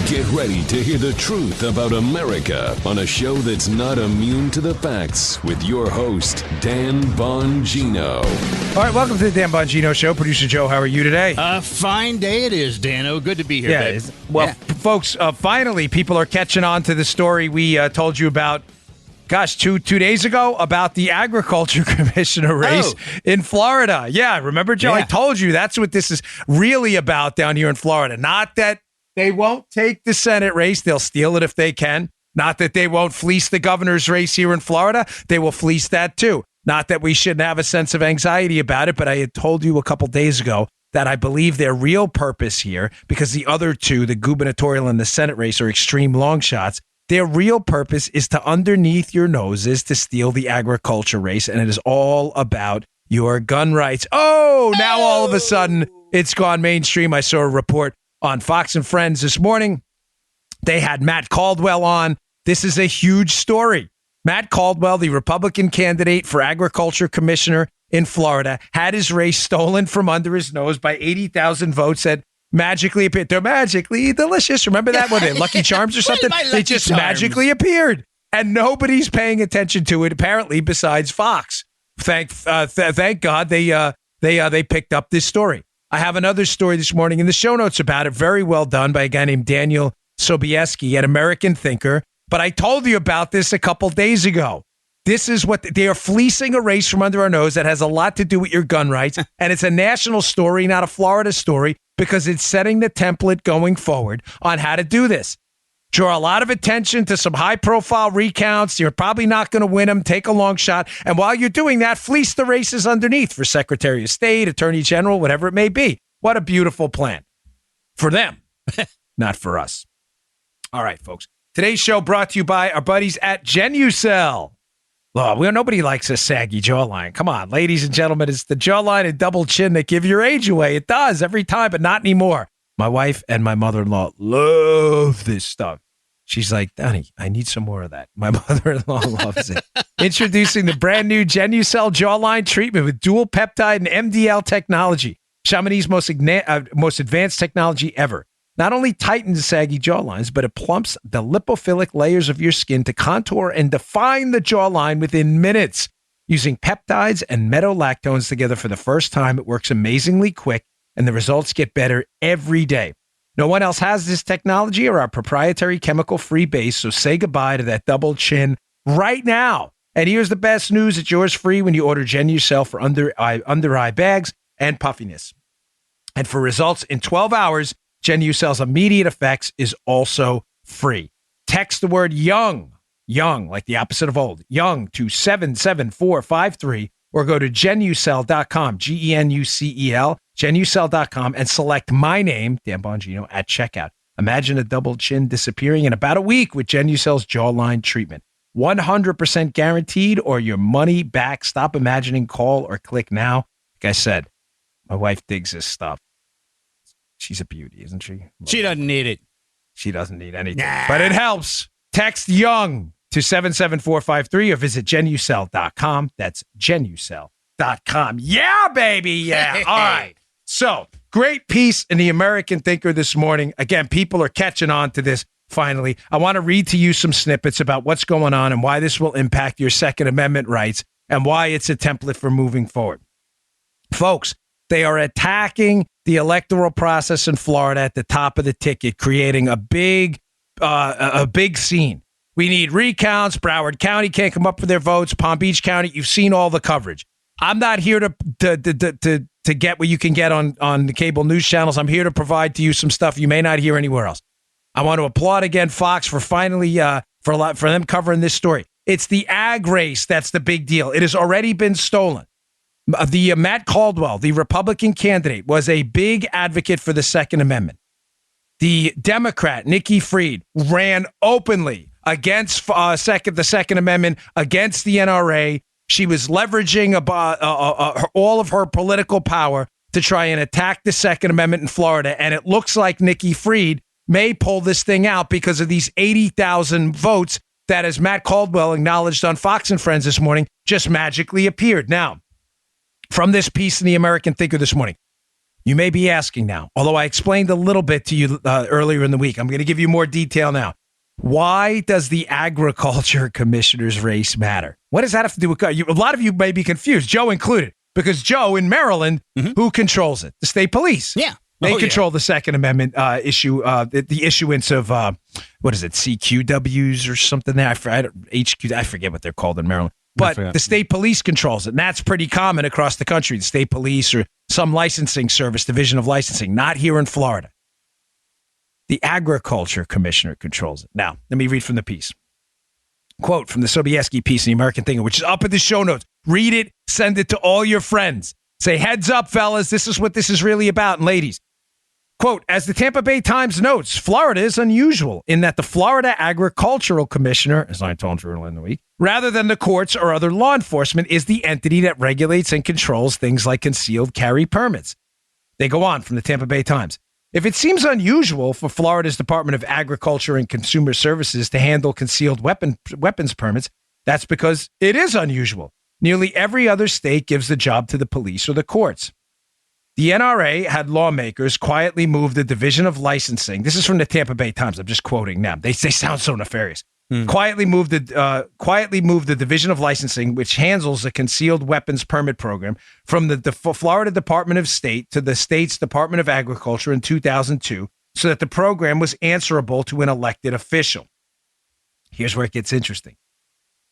Get ready to hear the truth about America on a show that's not immune to the facts with your host, Dan Bongino. All right, welcome to the Dan Bongino Show. Producer Joe, how are you today? A fine day it is, Dano. Good to be here, babe. Folks, finally, people are catching on to the story we told you about, two days ago, about the agriculture commissioner race in Florida. Yeah, remember, Joe? Yeah. I told you that's what this is really about down here in Florida. Not that they won't take the Senate race. They'll steal it if they can. Not that they won't fleece the governor's race here in Florida. They will fleece that too. Not that we shouldn't have a sense of anxiety about it, but I had told you a couple days ago that I believe their real purpose here, because the other two, the gubernatorial and the Senate race, are extreme long shots. Their real purpose is to, underneath your noses, to steal the agriculture race, and it is all about your gun rights. Now all of a sudden, it's gone mainstream. I saw a report on Fox and Friends this morning. They had Matt Caldwell on. This is a huge story. Matt Caldwell, the Republican candidate for agriculture commissioner in Florida, had his race stolen from under his nose by 80,000 votes that magically appeared. They're magically delicious. Remember that one? Lucky Charms or something? They just magically appeared. And nobody's paying attention to it, apparently, besides Fox. Thank God they picked up this story. I have another story this morning in the show notes about it. Very well done by a guy named Daniel Sobieski, an American thinker. But I told you about this a couple days ago. This is what they are fleecing a race from under our nose that has a lot to do with your gun rights. And it's a national story, not a Florida story, because it's setting the template going forward on how to do this. Draw a lot of attention to some high-profile recounts. You're probably not going to win them. Take a long shot. And while you're doing that, fleece the races underneath for Secretary of State, Attorney General, whatever it may be. What a beautiful plan. For them, not for us. All right, folks. Today's show brought to you by our buddies at Genucel. Nobody likes a saggy jawline. Come on, ladies and gentlemen, it's the jawline and double chin that give your age away. It does every time, but not anymore. My wife and my mother-in-law love this stuff. She's like, Donnie, I need some more of that. My mother-in-law loves it. Introducing the brand new Genucel jawline treatment with dual peptide and MDL technology. Chamonix's most advanced technology ever. Not only tightens saggy jawlines, but it plumps the lipophilic layers of your skin to contour and define the jawline within minutes. Using peptides and metolactones together for the first time, it works amazingly quick, and the results get better every day. No one else has this technology or our proprietary chemical-free base, so say goodbye to that double chin right now. And here's the best news. It's yours free when you order Genucel for under eye bags and puffiness. And for results in 12 hours, Genucel's immediate effects is also free. Text the word young, like the opposite of old, young to 77453, or go to Genucel.com, Genucel, Genucel.com, and select my name, Dan Bongino, at checkout. Imagine a double chin disappearing in about a week with Genucel's jawline treatment. 100% guaranteed or your money back. Stop imagining, call, or click now. Like I said, my wife digs this stuff. She's a beauty, isn't she? She doesn't need it. She doesn't need anything. Nah. But it helps. Text YOUNG to 77453 or visit Genucel.com. That's Genucel.com. Yeah, baby. Yeah. All right. So, great piece in the American Thinker this morning. Again, people are catching on to this finally. I want to read to you some snippets about what's going on and why this will impact your Second Amendment rights and why it's a template for moving forward. Folks, they are attacking the electoral process in Florida at the top of the ticket, creating a big scene. We need recounts. Broward County can't come up with their votes. Palm Beach County, you've seen all the coverage. I'm not here to get what you can get on the cable news channels. I'm here to provide to you some stuff you may not hear anywhere else. I want to applaud again Fox for finally for them covering this story. It's the ag race that's the big deal. It has already been stolen. The Matt Caldwell, the Republican candidate, was a big advocate for the Second Amendment. The Democrat, Nikki Fried, ran openly against the Second Amendment, against the NRA. She was leveraging all of her political power to try and attack the Second Amendment in Florida. And it looks like Nikki Fried may pull this thing out because of these 80,000 votes that, as Matt Caldwell acknowledged on Fox and Friends this morning, just magically appeared. Now, from this piece in the American Thinker this morning, You may be asking now, although I explained a little bit to you earlier in the week. I'm going to give you more detail now. Why does the agriculture commissioner's race matter? What does that have to do with you? A lot of you may be confused, Joe included, because Joe in Maryland, who controls it? The state police. Yeah. They control the Second Amendment issue, the issuance of, what is it, CQWs or something there? HQ, I forget what they're called in Maryland. But the state police controls it, and that's pretty common across the country. The state police or some licensing service, division of licensing, not here in Florida. The agriculture commissioner controls it. Now, let me read from the piece. Quote from the Sobieski piece in the American Thinker, which is up in the show notes. Read it, send it to all your friends. Say, heads up, fellas, this is what this is really about, and ladies. Quote, as the Tampa Bay Times notes, Florida is unusual in that the Florida Agricultural Commissioner, as I told you earlier in the week, rather than the courts or other law enforcement, is the entity that regulates and controls things like concealed carry permits. They go on from the Tampa Bay Times. If it seems unusual for Florida's Department of Agriculture and Consumer Services to handle concealed weapons permits, that's because it is unusual. Nearly every other state gives the job to the police or the courts. The NRA had lawmakers quietly move the Division of Licensing. This is from the Tampa Bay Times. I'm just quoting them. They sound so nefarious. Quietly moved the Division of Licensing, which handles the concealed weapons permit program, from the Florida Department of State to the state's Department of Agriculture in 2002, so that the program was answerable to an elected official. Here's where it gets interesting.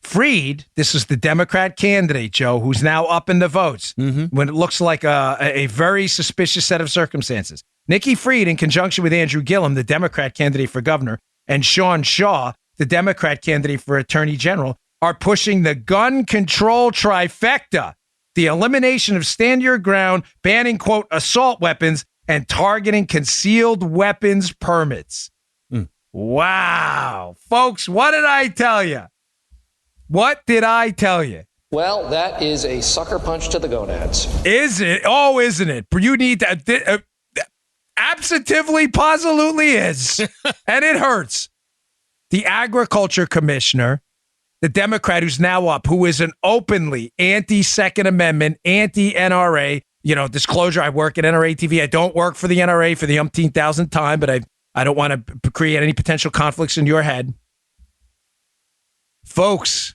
Freed, this is the Democrat candidate, Joe, who's now up in the votes when it looks like a very suspicious set of circumstances. Nikki Freed, in conjunction with Andrew Gillum, the Democrat candidate for governor, and Sean Shaw, the Democrat candidate for attorney general, are pushing the gun control trifecta, the elimination of stand your ground, banning, quote, assault weapons, and targeting concealed weapons permits. Wow. Folks, what did I tell you? What did I tell you? Well, that is a sucker punch to the gonads. Is it? Oh, isn't it? You need to. Absolutely, positively is. And it hurts. The agriculture commissioner, the Democrat who's now up, who is an openly anti-Second Amendment, anti-NRA, disclosure, I work at NRA TV. I don't work for the NRA for the umpteenth thousandth time, but I don't want to create any potential conflicts in your head. Folks,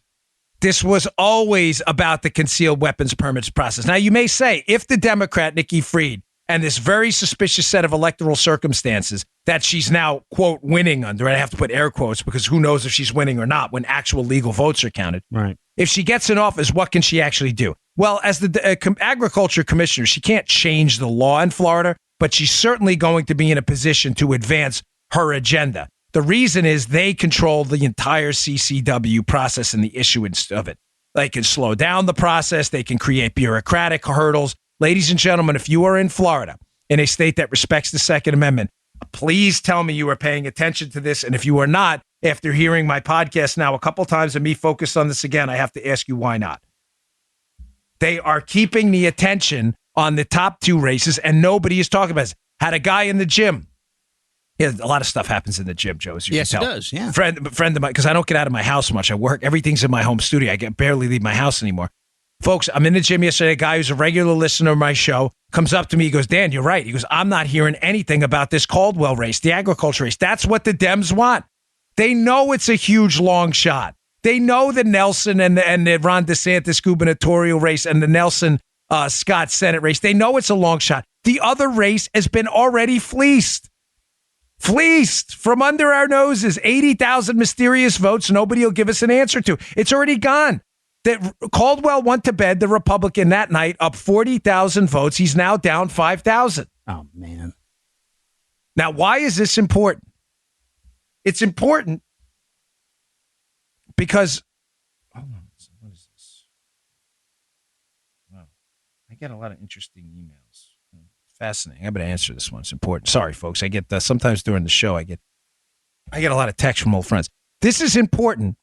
this was always about the concealed weapons permits process. Now, you may say, if the Democrat, Nikki Freed, and this very suspicious set of electoral circumstances that she's now, quote, winning under, and I have to put air quotes because who knows if she's winning or not when actual legal votes are counted. Right. If she gets in office, what can she actually do? Well, as the agriculture commissioner, she can't change the law in Florida, but she's certainly going to be in a position to advance her agenda. The reason is they control the entire CCW process and the issuance of it. They can slow down the process. They can create bureaucratic hurdles. Ladies and gentlemen, if you are in Florida, in a state that respects the Second Amendment, please tell me you are paying attention to this. And if you are not, after hearing my podcast now a couple times and me focused on this again, I have to ask you why not. They are keeping the attention on the top two races, and nobody is talking about it. Had a guy in the gym. Yeah, a lot of stuff happens in the gym, Joe, as you can tell. Yes, it does, yeah. Friend of mine, because I don't get out of my house much. I work. Everything's in my home studio. I barely leave my house anymore. Folks, I'm in the gym yesterday. A guy who's a regular listener of my show comes up to me. He goes, Dan, you're right. He goes, I'm not hearing anything about this Caldwell race, the agriculture race. That's what the Dems want. They know it's a huge long shot. They know the Nelson and the Ron DeSantis gubernatorial race and the Nelson Scott Senate race. They know it's a long shot. The other race has been already fleeced from under our noses. 80,000 mysterious votes nobody will give us an answer to. It's already gone. That Caldwell went to bed, the Republican, that night, up 40,000 votes. He's now down 5,000. Oh, man. Now, why is this important? It's important because, hold on, what is this? Wow, I get a lot of interesting emails. Fascinating. I'm going to answer this one. It's important. Sorry, folks. I get sometimes during the show, I get a lot of texts from old friends. This is important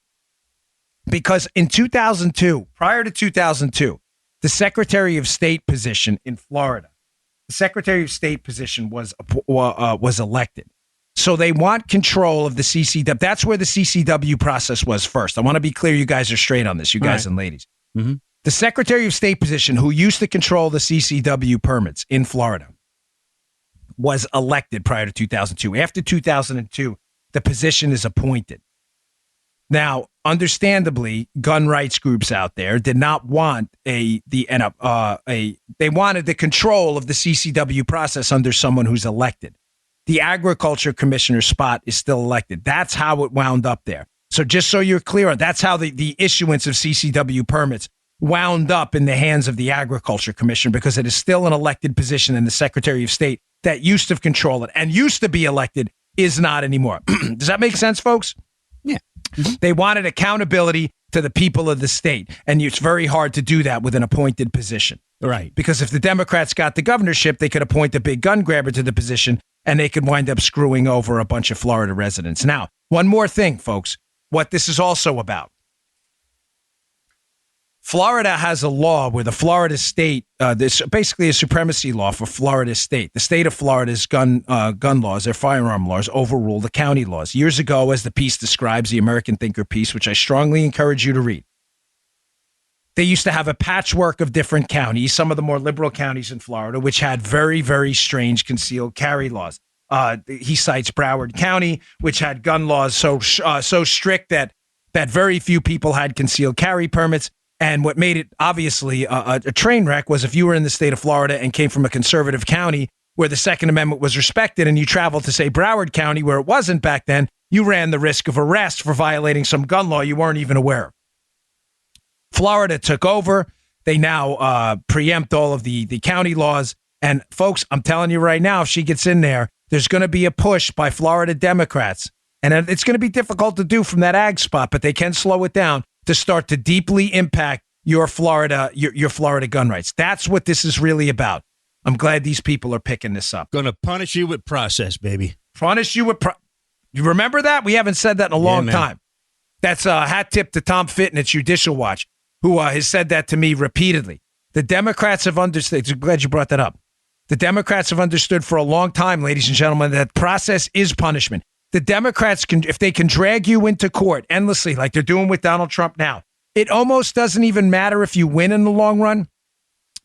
because in 2002, prior to 2002, the Secretary of State position in Florida, the Secretary of State position was elected. So they want control of the CCW. That's where the CCW process was first. I want to be clear. You guys are straight on this, you guys and ladies. Mm-hmm. The Secretary of State position, who used to control the CCW permits in Florida, was elected prior to 2002. After 2002, the position is appointed. Now, understandably, gun rights groups out there did not want they wanted the control of the CCW process under someone who's elected. The agriculture commissioner spot is still elected. That's how it wound up there. So just so you're clear, that's how the issuance of CCW permits wound up in the hands of the agriculture commissioner, because it is still an elected position, and the Secretary of State that used to control it and used to be elected is not anymore. Does that make sense, folks? Yeah. They wanted accountability to the people of the state, and it's very hard to do that with an appointed position. Right. Because if the Democrats got the governorship, they could appoint a big gun grabber to the position, and they could wind up screwing over a bunch of Florida residents. Now, one more thing, folks, what this is also about. Florida has a law where the Florida state, this basically a supremacy law for Florida state. The state of Florida's gun laws, their firearm laws, overrule the county laws. Years ago, as the piece describes, the American Thinker piece, which I strongly encourage you to read, they used to have a patchwork of different counties, some of the more liberal counties in Florida, which had very, very strange concealed carry laws. He cites Broward County, which had gun laws so strict that very few people had concealed carry permits. And what made it obviously a train wreck was if you were in the state of Florida and came from a conservative county where the Second Amendment was respected, and you traveled to, say, Broward County, where it wasn't back then, you ran the risk of arrest for violating some gun law you weren't even aware of. Florida took over. They now preempt all of the county laws. And folks, I'm telling you right now, if she gets in there, there's going to be a push by Florida Democrats. And it's going to be difficult to do from that ag spot, but they can slow it down to start to deeply impact your Florida gun rights. That's what this is really about. I'm glad these people are picking this up. Going to punish you with process, baby. Punish you with You remember that? We haven't said that in a long time. That's a hat tip to Tom Fitton at Judicial Watch, who has said that to me repeatedly. The Democrats have understood. I'm glad you brought that up. The Democrats have understood for a long time, ladies and gentlemen, that process is punishment. The Democrats can, if they can drag you into court endlessly, like they're doing with Donald Trump now, it almost doesn't even matter if you win in the long run,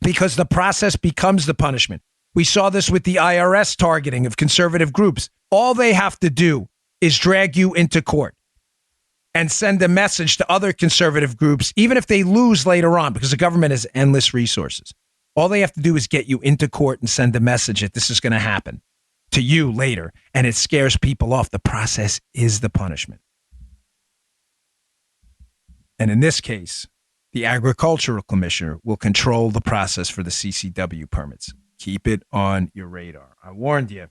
because the process becomes the punishment. We saw this with the IRS targeting of conservative groups. All they have to do is drag you into court and send a message to other conservative groups, even if they lose later on, because the government has endless resources. All they have to do is get you into court and send a message that this is going to happen to you later, and it scares people off. The process is the punishment. And in this case, the agricultural commissioner will control the process for the CCW permits. Keep it on your radar. I warned you.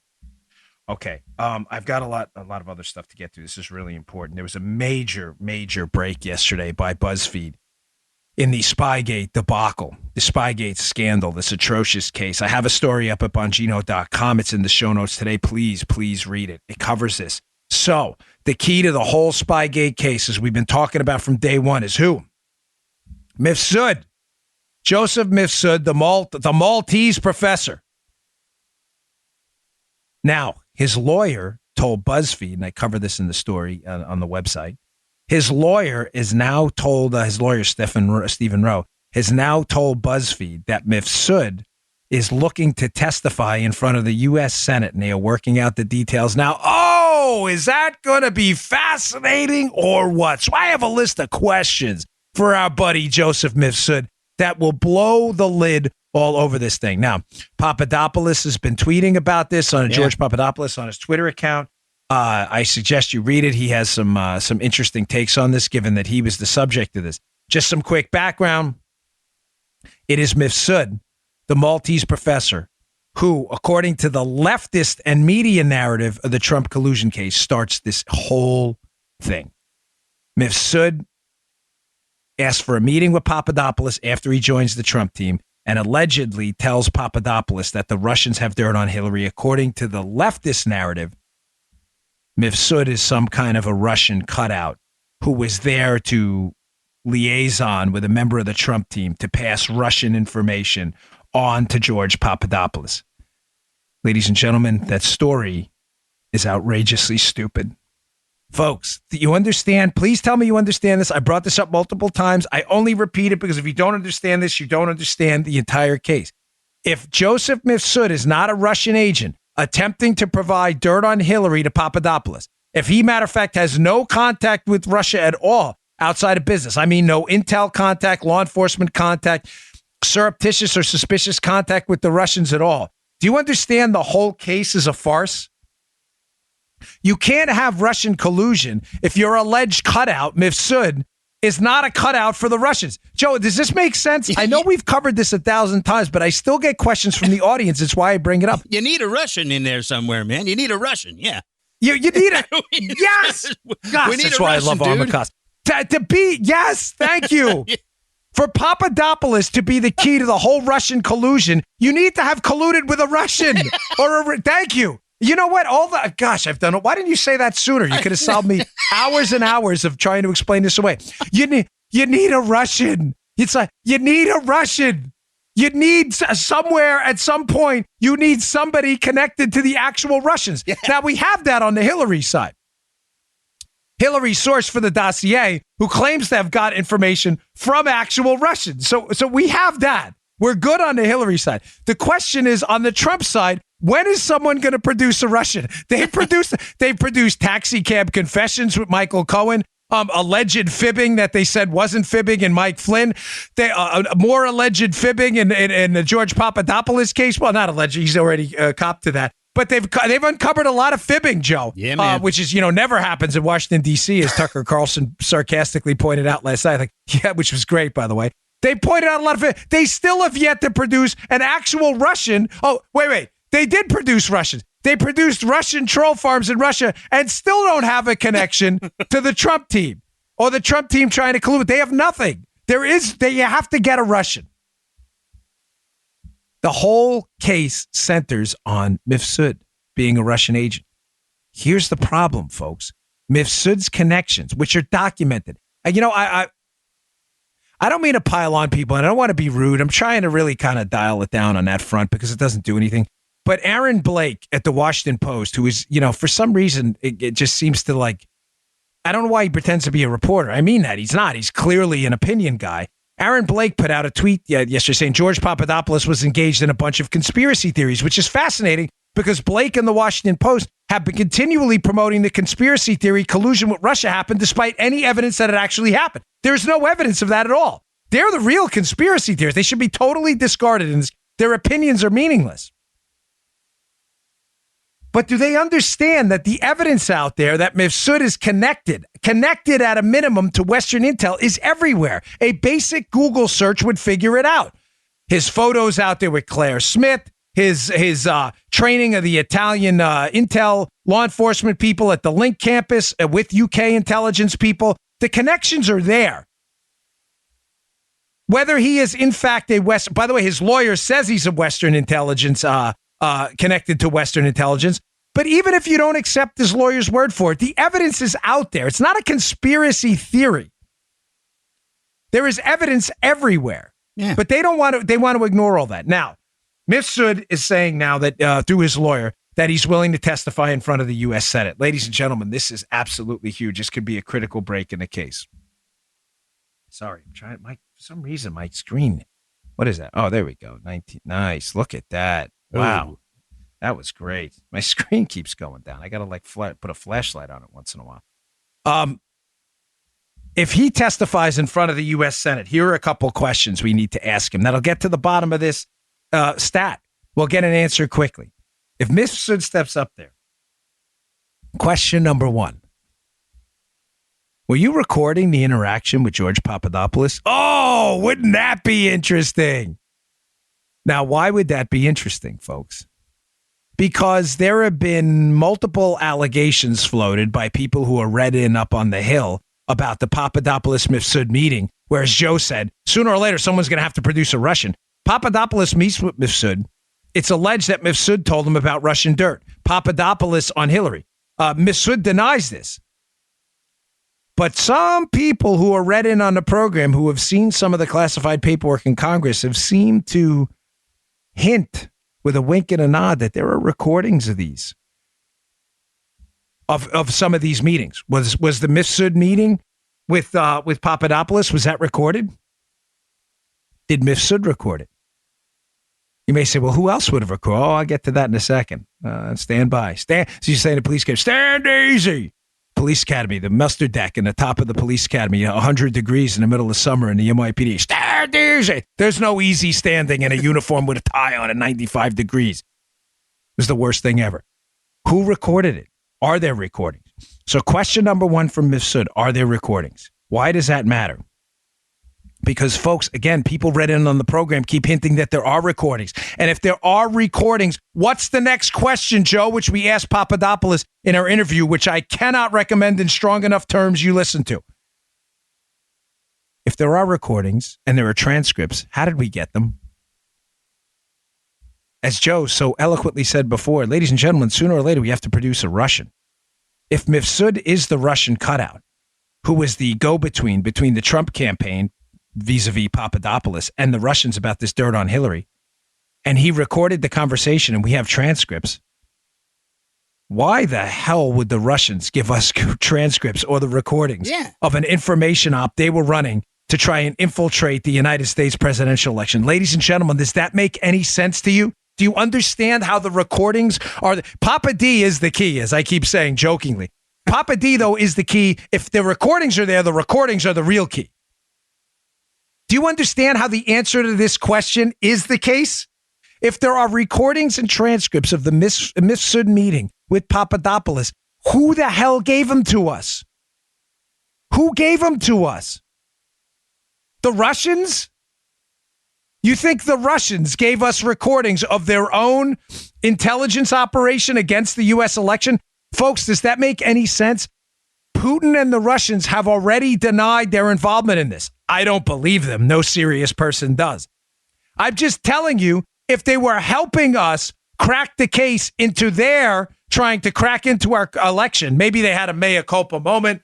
Okay, I've got a lot of other stuff to get to. This is really important. There was a major break yesterday by BuzzFeed in the Spygate debacle, the Spygate scandal, this atrocious case. I have a story up at Bongino.com. It's in the show notes today. Please read it. It covers this. So the key to the whole Spygate case, as we've been talking about from day one, is who? Mifsud. Joseph Mifsud, the Maltese professor. Now, his lawyer told BuzzFeed, and I cover this in the story on the website, his lawyer is now told, his lawyer, Stephen Rowe, has now told BuzzFeed that Mifsud is looking to testify in front of the U.S. Senate, and they are working out the details now. Oh, is that going to be fascinating or what? So I have a list of questions for our buddy Joseph Mifsud that will blow the lid all over this thing. Now, Papadopoulos has been tweeting about this on George Papadopoulos on his Twitter account. I suggest you read it. He has some interesting takes on this, given that he was the subject of this. Just some quick background. It is Mifsud, the Maltese professor, who, according to the leftist and media narrative of the Trump collusion case, starts this whole thing. Mifsud asked for a meeting with Papadopoulos after he joins the Trump team, and allegedly tells Papadopoulos that the Russians have dirt on Hillary. According to the leftist narrative, Mifsud is some kind of a Russian cutout who was there to liaison with a member of the Trump team to pass Russian information on to George Papadopoulos. Ladies and gentlemen, that story is outrageously stupid. Folks, do you understand? Please tell me you understand this. I brought this up multiple times. I only repeat it because if you don't understand this, you don't understand the entire case. If Joseph Mifsud is not a Russian agent, attempting to provide dirt on Hillary to Papadopoulos. If he, matter of fact, has no contact with Russia at all outside of business, I mean, no intel contact, law enforcement contact, surreptitious or suspicious contact with the Russians at all. Do you understand the whole case is a farce? You can't have Russian collusion if your alleged cutout, Mifsud, is not a cutout for the Russians. Joe, does this make sense? I know we've covered this 1,000 times, but I still get questions from the audience. That's why I bring it up. You need a Russian in there somewhere, man. You need a Russian, yeah. You need a yes. Gosh, that's why I love Armacost. To be yes, thank you. For Papadopoulos to be the key to the whole Russian collusion, you need to have colluded with a Russian thank you. You know what? I've done it. Why didn't you say that sooner? You could have solved me hours and hours of trying to explain this away. You need a Russian. It's like, you need a Russian. You need somewhere at some point, you need somebody connected to the actual Russians. Yeah. Now, we have that on the Hillary side. Hillary's source for the dossier, who claims to have got information from actual Russians. So we have that. We're good on the Hillary side. The question is, on the Trump side, when is someone going to produce a Russian? They produced taxi cab confessions with Michael Cohen, alleged fibbing that they said wasn't fibbing in Mike Flynn. More alleged fibbing in the George Papadopoulos case. Well, not alleged. He's already copped to that. But they've uncovered a lot of fibbing, Joe. Yeah, man. Which is, never happens in Washington, D.C., as Tucker Carlson sarcastically pointed out last night. Which was great, by the way. They pointed out a lot of it. They still have yet to produce an actual Russian. Oh, wait. They did produce Russians. They produced Russian troll farms in Russia and still don't have a connection to the Trump team or the Trump team trying to collude. They have nothing. You have to get a Russian. The whole case centers on Mifsud being a Russian agent. Here's the problem, folks. Mifsud's connections, which are documented. I don't mean to pile on people, and I don't want to be rude. I'm trying to really kind of dial it down on that front because it doesn't do anything. But Aaron Blake at the Washington Post, who is, for some reason, it just seems to I don't know why he pretends to be a reporter. I mean that. He's not. He's clearly an opinion guy. Aaron Blake put out a tweet yesterday saying George Papadopoulos was engaged in a bunch of conspiracy theories, which is fascinating because Blake and the Washington Post have been continually promoting the conspiracy theory collusion with Russia happened despite any evidence that it actually happened. There's no evidence of that at all. They're the real conspiracy theorists. They should be totally discarded, and their opinions are meaningless. But do they understand that the evidence out there that Mifsud is connected at a minimum to Western intel is everywhere? A basic Google search would figure it out. His photos out there with Claire Smith, his training of the Italian intel law enforcement people at the Link campus with UK intelligence people. The connections are there. Whether he is in fact by the way, his lawyer says he's a Western intelligence connected to Western intelligence. But even if you don't accept his lawyer's word for it, the evidence is out there. It's not a conspiracy theory. There is evidence everywhere. Yeah. But they want to ignore all that. Now, Mifsud is saying now that through his lawyer that he's willing to testify in front of the U.S. Senate. Ladies and gentlemen, this is absolutely huge. This could be a critical break in the case. Sorry, I'm trying. For some reason, my screen. What is that? Oh, there we go. 19. Nice. Look at that. Wow. Ooh. That was great. My screen keeps going down. I got to put a flashlight on it once in a while. If he testifies in front of the U.S. Senate, here are a couple questions we need to ask him. That'll get to the bottom of this stat. We'll get an answer quickly. If Mifsud steps up there, question number one. Were you recording the interaction with George Papadopoulos? Oh, wouldn't that be interesting? Now, why would that be interesting, folks? Because there have been multiple allegations floated by people who are read in up on the Hill about the Papadopoulos-Mifsud meeting, where, as Joe said, sooner or later, someone's going to have to produce a Russian. Papadopoulos meets with Mifsud. It's alleged that Mifsud told him about Russian dirt. Papadopoulos on Hillary. Mifsud denies this. But some people who are read in on the program who have seen some of the classified paperwork in Congress have seemed to hint with a wink and a nod that there are recordings of these, of some of these meetings. Was the Mifsud meeting with Papadopoulos, was that recorded? Did Mifsud record it? You may say, well, who else would have recorded? Oh, I'll get to that in a second. Stand by. So you're saying to police academy, stand easy. Police academy, the muster deck in the top of the police academy, 100 degrees in the middle of summer in the NYPD. Stand easy. There's no easy standing in a uniform with a tie on at 95 degrees. It was the worst thing ever. Who recorded it? Are there recordings? So question number one from Mifsud, are there recordings? Why does that matter? Because, folks, again, people read in on the program keep hinting that there are recordings. And if there are recordings, what's the next question, Joe, which we asked Papadopoulos in our interview, which I cannot recommend in strong enough terms you listen to. If there are recordings and there are transcripts, how did we get them? As Joe so eloquently said before, ladies and gentlemen, sooner or later we have to produce a Russian. If Mifsud is the Russian cutout, who was the go-between between the Trump campaign, vis-a-vis Papadopoulos, and the Russians about this dirt on Hillary, and he recorded the conversation and we have transcripts, why the hell would the Russians give us transcripts or the recordings of an information op they were running to try and infiltrate the United States presidential election? Ladies and gentlemen, does that make any sense to you? Do you understand how the recordings are? Papa D is the key, as I keep saying jokingly. Papa D, though, is the key. If the recordings are there, the recordings are the real key. Do you understand how the answer to this question is the case? If there are recordings and transcripts of the Mifsud meeting with Papadopoulos, who the hell gave them to us? Who gave them to us? The Russians? You think the Russians gave us recordings of their own intelligence operation against the U.S. election? Folks, does that make any sense? Putin and the Russians have already denied their involvement in this. I don't believe them. No serious person does. I'm just telling you, if they were helping us crack the case into their trying to crack into our election, maybe they had a mea culpa moment.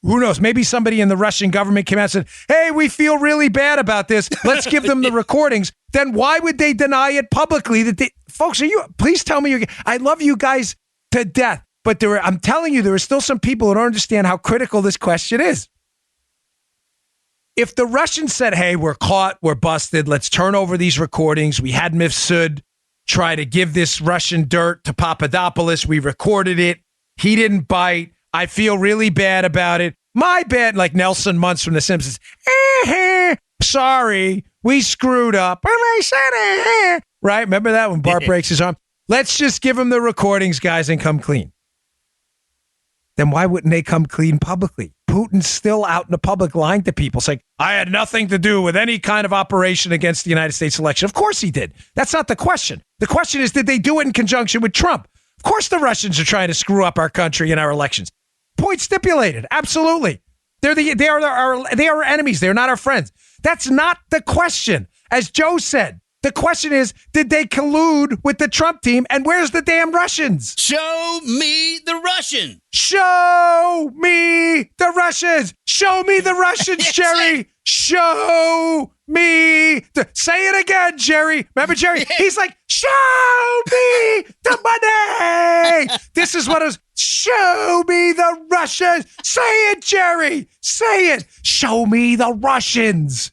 Who knows? Maybe somebody in the Russian government came out and said, hey, we feel really bad about this. Let's give them the recordings. Then why would they deny it publicly? Folks, please tell me I love you guys to death. But I'm telling you, there are still some people who don't understand how critical this question is. If the Russians said, hey, we're caught, we're busted, let's turn over these recordings. We had Mifsud try to give this Russian dirt to Papadopoulos. We recorded it. He didn't bite. I feel really bad about it. My bad, like Nelson Muntz from The Simpsons. Sorry, we screwed up. Right? Remember that when Bart breaks his arm? Let's just give him the recordings, guys, and come clean. Then why wouldn't they come clean publicly? Putin's still out in the public lying to people saying, I had nothing to do with any kind of operation against the United States election. Of course he did. That's not the question. The question is, did they do it in conjunction with Trump? Of course the Russians are trying to screw up our country and our elections. Point stipulated. Absolutely. They are our enemies. They're not our friends. That's not the question. As Joe said, the question is, did they collude with the Trump team? And where's the damn Russians? Show me the Russian. Show me the Russians. Show me the Russians, Jerry. Show me. Say it again, Jerry. Remember, Jerry? He's like, show me the money. This is what it was. Show me the Russians. Say it, Jerry. Say it. Show me the Russians.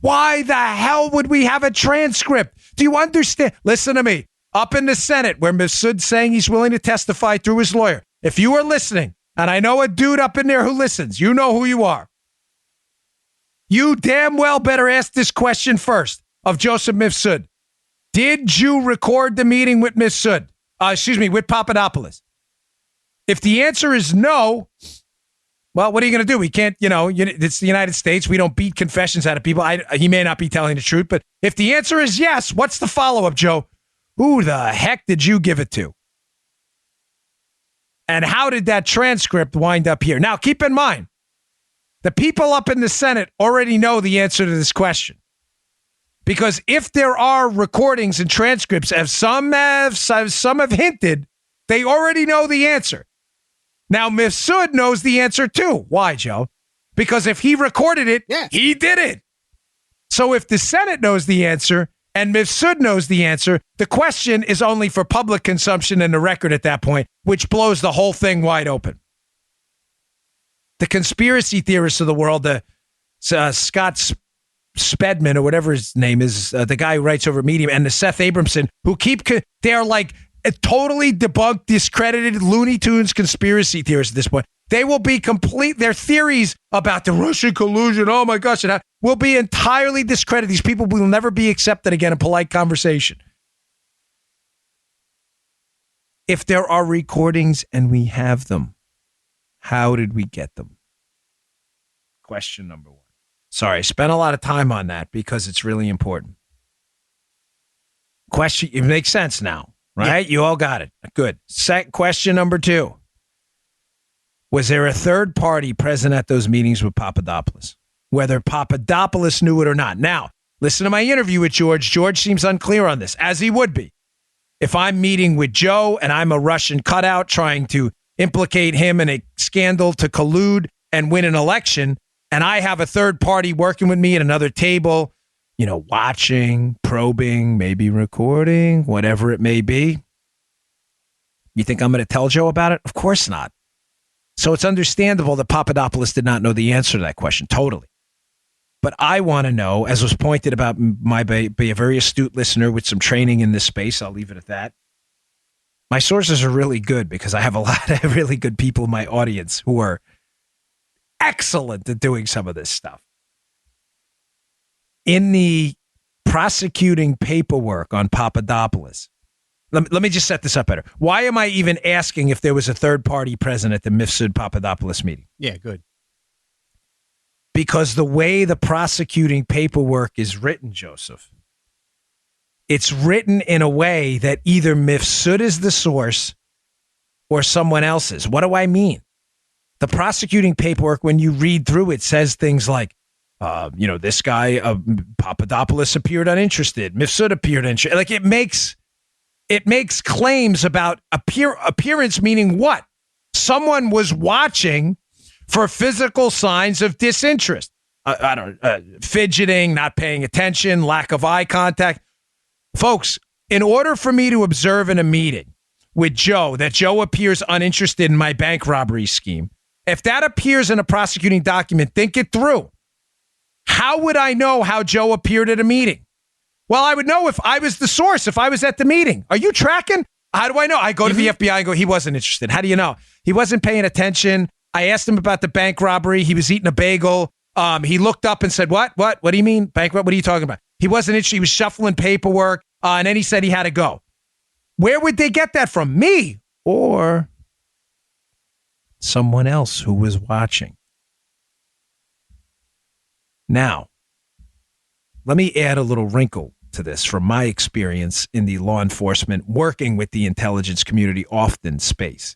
Why the hell would we have a transcript? Do you understand? Listen to me. Up in the Senate, where Mifsud's saying he's willing to testify through his lawyer, if you are listening, and I know a dude up in there who listens, you know who you are. You damn well better ask this question first of Joseph Mifsud. Did you record the meeting with Mifsud? With Papadopoulos? If the answer is no, well, what are you going to do? We can't, it's the United States. We don't beat confessions out of people. He may not be telling the truth, but if the answer is yes, what's the follow-up, Joe? Who the heck did you give it to? And how did that transcript wind up here? Now, keep in mind, the people up in the Senate already know the answer to this question. Because if there are recordings and transcripts, as some have hinted, they already know the answer. Now, Mifsud knows the answer too. Why, Joe? Because if he recorded it, he did it. So if the Senate knows the answer and Mifsud knows the answer, the question is only for public consumption and the record at that point, which blows the whole thing wide open. The conspiracy theorists of the world, Scott Spedman or whatever his name is, the guy who writes over at Medium, and the Seth Abramson, who they're like totally debunked, discredited Looney Tunes conspiracy theorists at this point. They will be their theories about the Russian collusion, oh my gosh, will be entirely discredited. These people will never be accepted again in polite conversation. If there are recordings and we have them, how did we get them? Question number one. Sorry, I spent a lot of time on that because it's really important. Question, it makes sense now, right? Yeah. You all got it. Good. Question number two. Was there a third party present at those meetings with Papadopoulos? Whether Papadopoulos knew it or not. Now, listen to my interview with George. George seems unclear on this, as he would be. If I'm meeting with Joe and I'm a Russian cutout trying to implicate him in a scandal to collude and win an election, and I have a third party working with me at another table, watching, probing, maybe recording, whatever it may be, you think I'm going to tell Joe about it? Of course not. So it's understandable that Papadopoulos did not know the answer to that question, totally. But I want to know, as was pointed about by a very astute listener with some training in this space, I'll leave it at that. My sources are really good because I have a lot of really good people in my audience who are excellent at doing some of this stuff. In the prosecuting paperwork on Papadopoulos, let me just set this up better. Why am I even asking if there was a third party present at the Mifsud Papadopoulos meeting? Yeah, good. Because the way the prosecuting paperwork is written, Joseph, it's written in a way that either Mifsud is the source or someone else's. What do I mean? The prosecuting paperwork, when you read through it, says things like, this guy, Papadopoulos appeared uninterested. Mifsud appeared uninterested. Like it makes claims about appearance, meaning what? Someone was watching for physical signs of disinterest. Fidgeting, not paying attention, lack of eye contact. Folks, in order for me to observe in a meeting with Joe that Joe appears uninterested in my bank robbery scheme, if that appears in a prosecuting document, think it through. How would I know how Joe appeared at a meeting? Well, I would know if I was the source, if I was at the meeting. Are you tracking? How do I know? I go to the FBI and go, he wasn't interested. How do you know? He wasn't paying attention. I asked him about the bank robbery. He was eating a bagel. He looked up and said, what? What do you mean? Bank robbery? What are you talking about? He wasn't interested. He was shuffling paperwork. And then he said he had to go. Where would they get that from? Me or someone else who was watching? Now, let me add a little wrinkle to this from my experience in the law enforcement, working with the intelligence community often space.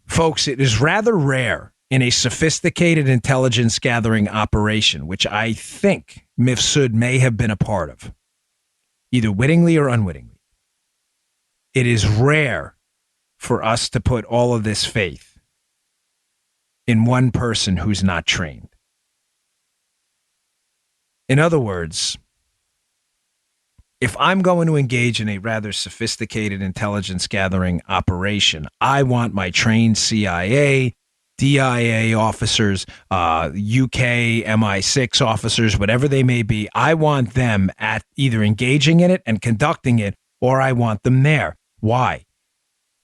Folks, it is rather rare in a sophisticated intelligence gathering operation, which I think Mifsud may have been a part of, either wittingly or unwittingly. It is rare for us to put all of this faith in one person who's not trained. In other words, if I'm going to engage in a rather sophisticated intelligence gathering operation, I want my trained CIA, DIA officers, UK MI6 officers, whatever they may be, I want them at either engaging in it and conducting it, or I want them there. Why?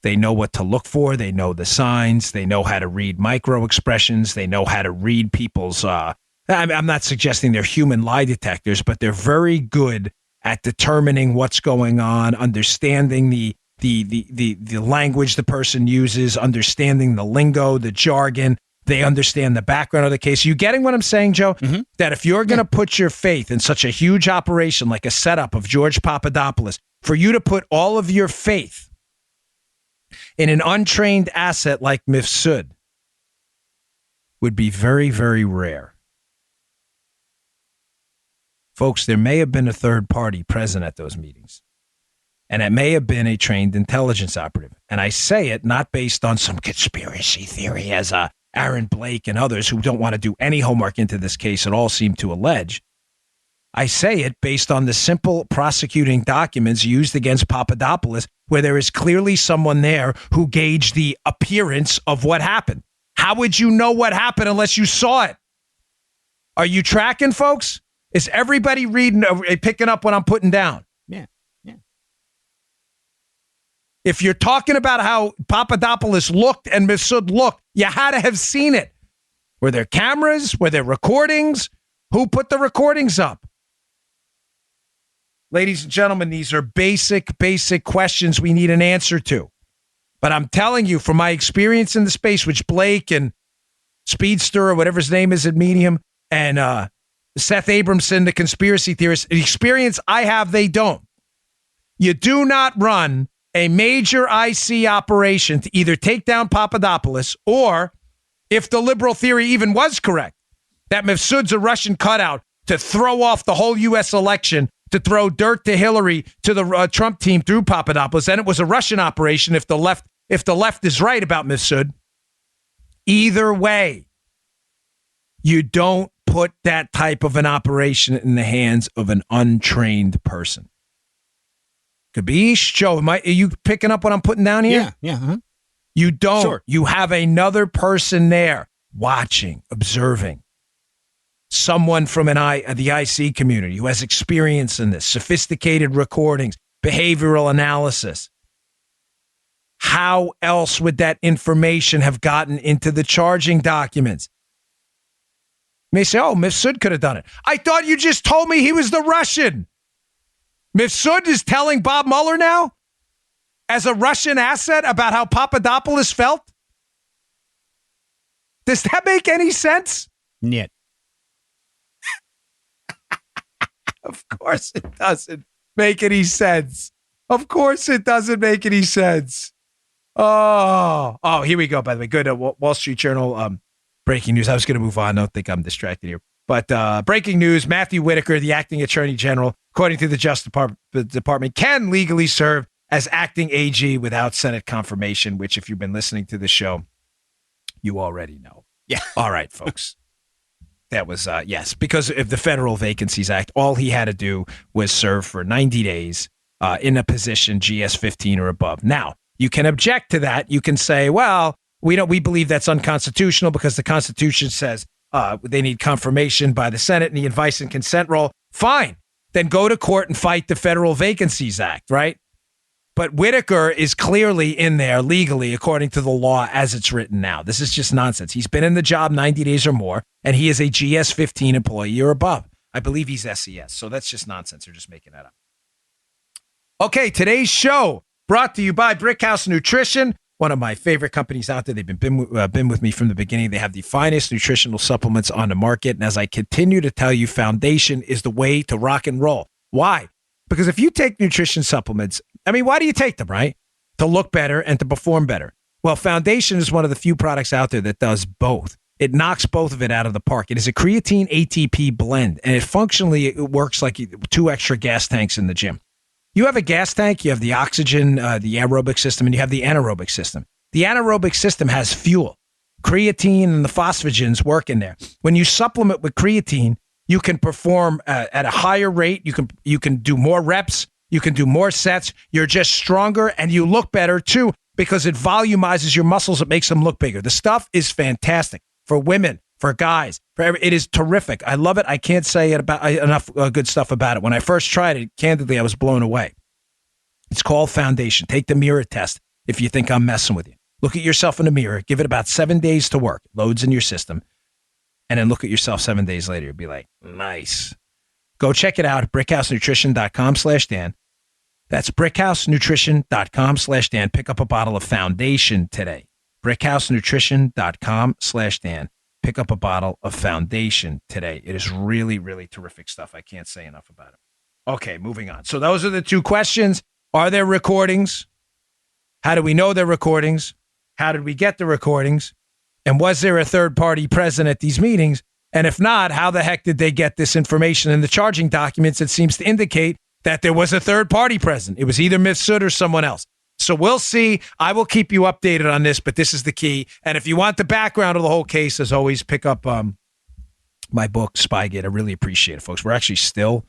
They know what to look for. They know the signs. They know how to read micro expressions. They know how to read people's, I'm not suggesting they're human lie detectors, but they're very good at determining what's going on, understanding the language the person uses, understanding the lingo, the jargon. They understand the background of the case. You getting what I'm saying, Joe? Mm-hmm. That if you're going to put your faith in such a huge operation like a setup of George Papadopoulos, for you to put all of your faith in an untrained asset like Mifsud would be very, very rare. Folks, there may have been a third party present at those meetings, and it may have been a trained intelligence operative. And I say it not based on some conspiracy theory, as Aaron Blake and others who don't want to do any homework into this case at all seem to allege. I say it based on the simple prosecuting documents used against Papadopoulos, where there is clearly someone there who gauged the appearance of what happened. How would you know what happened unless you saw it? Are you tracking, folks? Is everybody reading, picking up what I'm putting down? Yeah. If you're talking about how Papadopoulos looked and Mifsud looked, you had to have seen it. Were there cameras? Were there recordings? Who put the recordings up? Ladies and gentlemen, these are basic questions we need an answer to. But I'm telling you, from my experience in the space, which Blake and Speedster or whatever his name is at Medium, and Seth Abramson, the conspiracy theorist, the experience I have, they don't. You do not run a major IC operation to either take down Papadopoulos or, if the liberal theory even was correct, that Mifsud's a Russian cutout to throw off the whole U.S. election, to throw dirt to Hillary, to the Trump team through Papadopoulos, and it was a Russian operation if the left is right about Mifsud. Either way, you don't put that type of an operation in the hands of an untrained person. Kabish, Joe, are you picking up what I'm putting down here? Yeah. Uh-huh. You don't. Sure. You have another person there watching, observing. Someone from the IC community who has experience in this, sophisticated recordings, behavioral analysis. How else would that information have gotten into the charging documents? You may say, oh, Mifsud could have done it. I thought you just told me he was the Russian. Mifsud is telling Bob Mueller now, as a Russian asset, about how Papadopoulos felt? Does that make any sense? Niet. Of course it doesn't make any sense. Of course it doesn't make any sense. Oh, here we go, by the way. Good. Wall Street Journal breaking news. I was going to move on. I don't think I'm distracted here. But breaking news, Matthew Whitaker, the acting attorney general, according to the Justice Department, can legally serve as acting AG without Senate confirmation, which, if you've been listening to the show, you already know. Yeah. All right, folks. That was, yes, because of the Federal Vacancies Act, all he had to do was serve for 90 days in a position GS-15 or above. Now, you can object to that. You can say, well, we believe that's unconstitutional because the Constitution says they need confirmation by the Senate and the advice and consent role. Fine. Then go to court and fight the Federal Vacancies Act, right? But Whitaker is clearly in there legally, according to the law as it's written now. This is just nonsense. He's been in the job 90 days or more, and he is a GS-15 employee or above. I believe he's SES, so that's just nonsense. They're just making that up. Okay, today's show brought to you by Brickhouse Nutrition, one of my favorite companies out there. They've been with me from the beginning. They have the finest nutritional supplements on the market, and as I continue to tell you, Foundation is the way to rock and roll. Why? Because if you take nutrition supplements, why do you take them, right? To look better and to perform better. Well, Foundation is one of the few products out there that does both. It knocks both of it out of the park. It is a creatine ATP blend, and it works like 2 extra gas tanks in the gym. You have a gas tank, you have the oxygen, the aerobic system, and you have the anaerobic system. The anaerobic system has fuel. Creatine and the phosphagens work in there. When you supplement with creatine, you can perform at a higher rate. You can do more reps. You can do more sets. You're just stronger, and you look better, too, because it volumizes your muscles. It makes them look bigger. The stuff is fantastic for women, for guys. It is terrific. I love it. I can't say enough good stuff about it. When I first tried it, candidly, I was blown away. It's called Foundation. Take the mirror test if you think I'm messing with you. Look at yourself in the mirror. Give it about 7 days to work. It loads in your system. And then look at yourself 7 days later. You'll be like, nice. Go check it out at brickhousenutrition.com/Dan. That's brickhousenutrition.com/Dan. Pick up a bottle of Foundation today. brickhousenutrition.com/Dan. Pick up a bottle of Foundation today. It is really, really terrific stuff. I can't say enough about it. Okay, moving on. So those are the 2 questions. Are there recordings? How do we know they're recordings? How did we get the recordings? And was there a third party present at these meetings? And if not, how the heck did they get this information in the charging documents? It seems to indicate that there was a third party present. It was either Mifsud or someone else. So we'll see. I will keep you updated on this, but this is the key. And if you want the background of the whole case, as always, pick up my book, Spygate. I really appreciate it, folks. We're actually still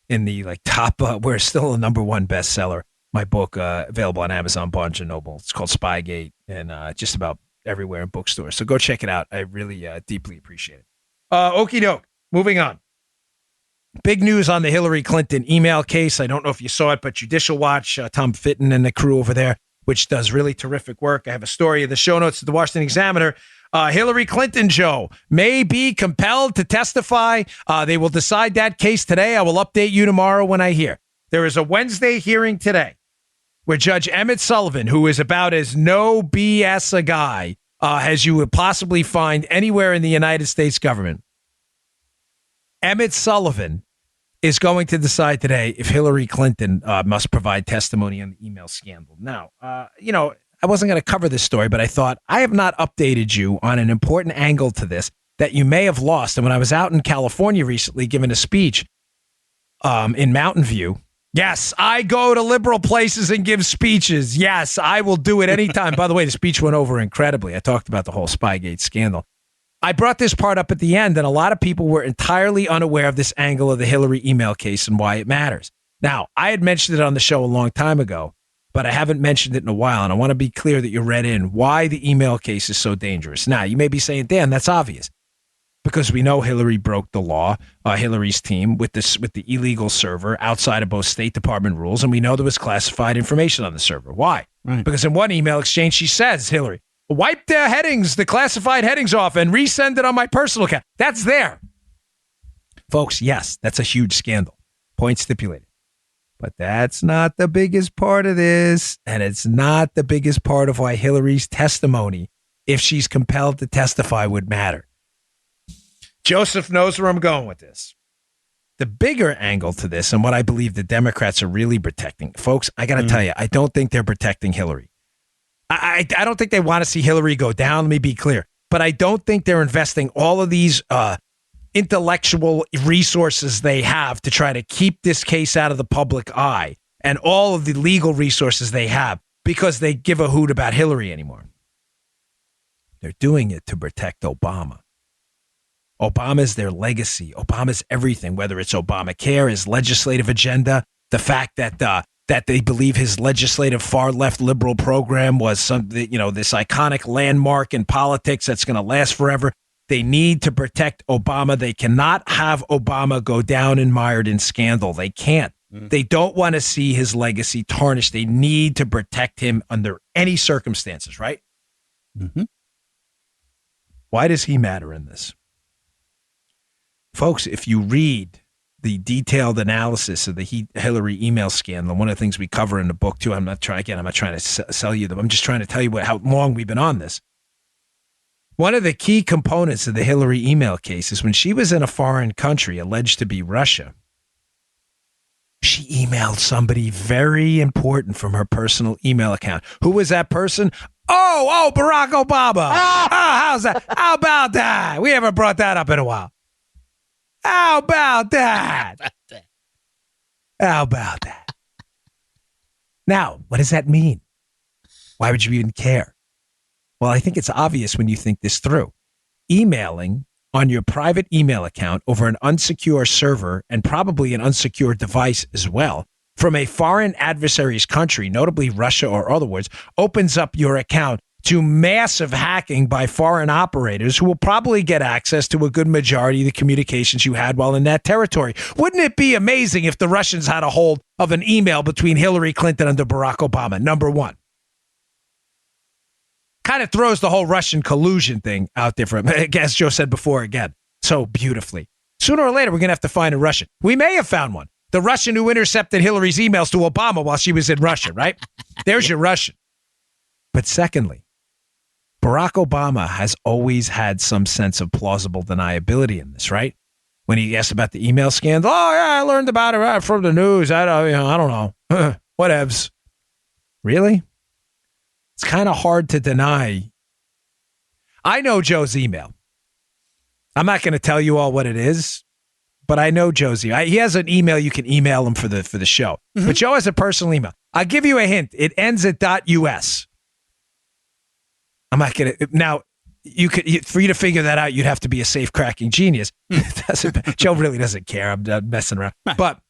in the top. We're still a #1 bestseller. My book available on Amazon, Barnes and Noble. It's called Spygate, and just about everywhere in bookstores. So go check it out. I really deeply appreciate it. Okie doke. moving on. Big news on the Hillary Clinton email case. I don't know if you saw it, but Judicial Watch, Tom Fitton and the crew over there, which does really terrific work. I have a story in the show notes of the Washington Examiner. Hillary Clinton, Joe, may be compelled to testify. They will decide that case today. I will update you tomorrow when I hear. There is a Wednesday hearing today where Judge Emmett Sullivan, who is about as no BS a guy as you would possibly find anywhere in the United States government, Emmett Sullivan is going to decide today if Hillary Clinton must provide testimony on the email scandal. Now, I wasn't going to cover this story, but I thought I have not updated you on an important angle to this that you may have lost. And when I was out in California recently giving a speech in Mountain View, yes, I go to liberal places and give speeches. Yes, I will do it anytime. By the way, the speech went over incredibly. I talked about the whole Spygate scandal. I brought this part up at the end, and a lot of people were entirely unaware of this angle of the Hillary email case and why it matters. Now, I had mentioned it on the show a long time ago, but I haven't mentioned it in a while, and I want to be clear that you're read in why the email case is so dangerous. Now, you may be saying, Dan, that's obvious, because we know Hillary broke the law, Hillary's team, with the illegal server outside of both State Department rules, and we know there was classified information on the server. Why? Right. Because in one email exchange, she says, Hillary, wipe the classified headings off and resend it on my personal account. That's there. Folks, yes, that's a huge scandal. Point stipulated. But that's not the biggest part of this, and it's not the biggest part of why Hillary's testimony, if she's compelled to testify, would matter. Joseph knows where I'm going with this. The bigger angle to this, and what I believe the Democrats are really protecting, folks, I got to tell you, I don't think they're protecting Hillary. I don't think they want to see Hillary go down. Let me be clear. But I don't think they're investing all of these intellectual resources they have to try to keep this case out of the public eye and all of the legal resources they have because they give a hoot about Hillary anymore. They're doing it to protect Obama. Obama's their legacy. Obama's everything, whether it's Obamacare, his legislative agenda, the fact that they believe his legislative far-left liberal program was this iconic landmark in politics that's going to last forever. They need to protect Obama. They cannot have Obama go down and mired in scandal. They can't. They don't want to see his legacy tarnished. They need to protect him under any circumstances, right? Mm-hmm. Why does he matter in this? Folks, if you read the detailed analysis of the Hillary email scandal, one of the things we cover in the book too, I'm not trying to sell you them. I'm just trying to tell you how long we've been on this. One of the key components of the Hillary email case is when she was in a foreign country alleged to be Russia, she emailed somebody very important from her personal email account. Who was that person? Oh, Barack Obama. How's that? How about that? We haven't brought that up in a while. How about that? How about that? Now, what does that mean? Why would you even care? Well, I think it's obvious when you think this through. Emailing on your private email account over an unsecure server and probably an unsecured device as well from a foreign adversary's country, notably Russia or other words, opens up your account to massive hacking by foreign operators who will probably get access to a good majority of the communications you had while in that territory. Wouldn't it be amazing if the Russians had a hold of an email between Hillary Clinton and Barack Obama? Number one. Kind of throws the whole Russian collusion thing out there for him, as Joe said before again, so beautifully. Sooner or later, we're going to have to find a Russian. We may have found one. The Russian who intercepted Hillary's emails to Obama while she was in Russia, right? There's your Russian. But secondly, Barack Obama has always had some sense of plausible deniability in this, right? When he asked about the email scandal, oh, yeah, I learned about it from the news. I don't know. Whatevs. Really? It's kind of hard to deny. I know Joe's email. I'm not going to tell you all what it is, but I know Joe's email. He has an email. You can email him for the show. Mm-hmm. But Joe has a personal email. I'll give you a hint. It ends at .us. I'm not going to. Now, for you to figure that out, you'd have to be a safe cracking genius. Joe really doesn't care. I'm messing around. But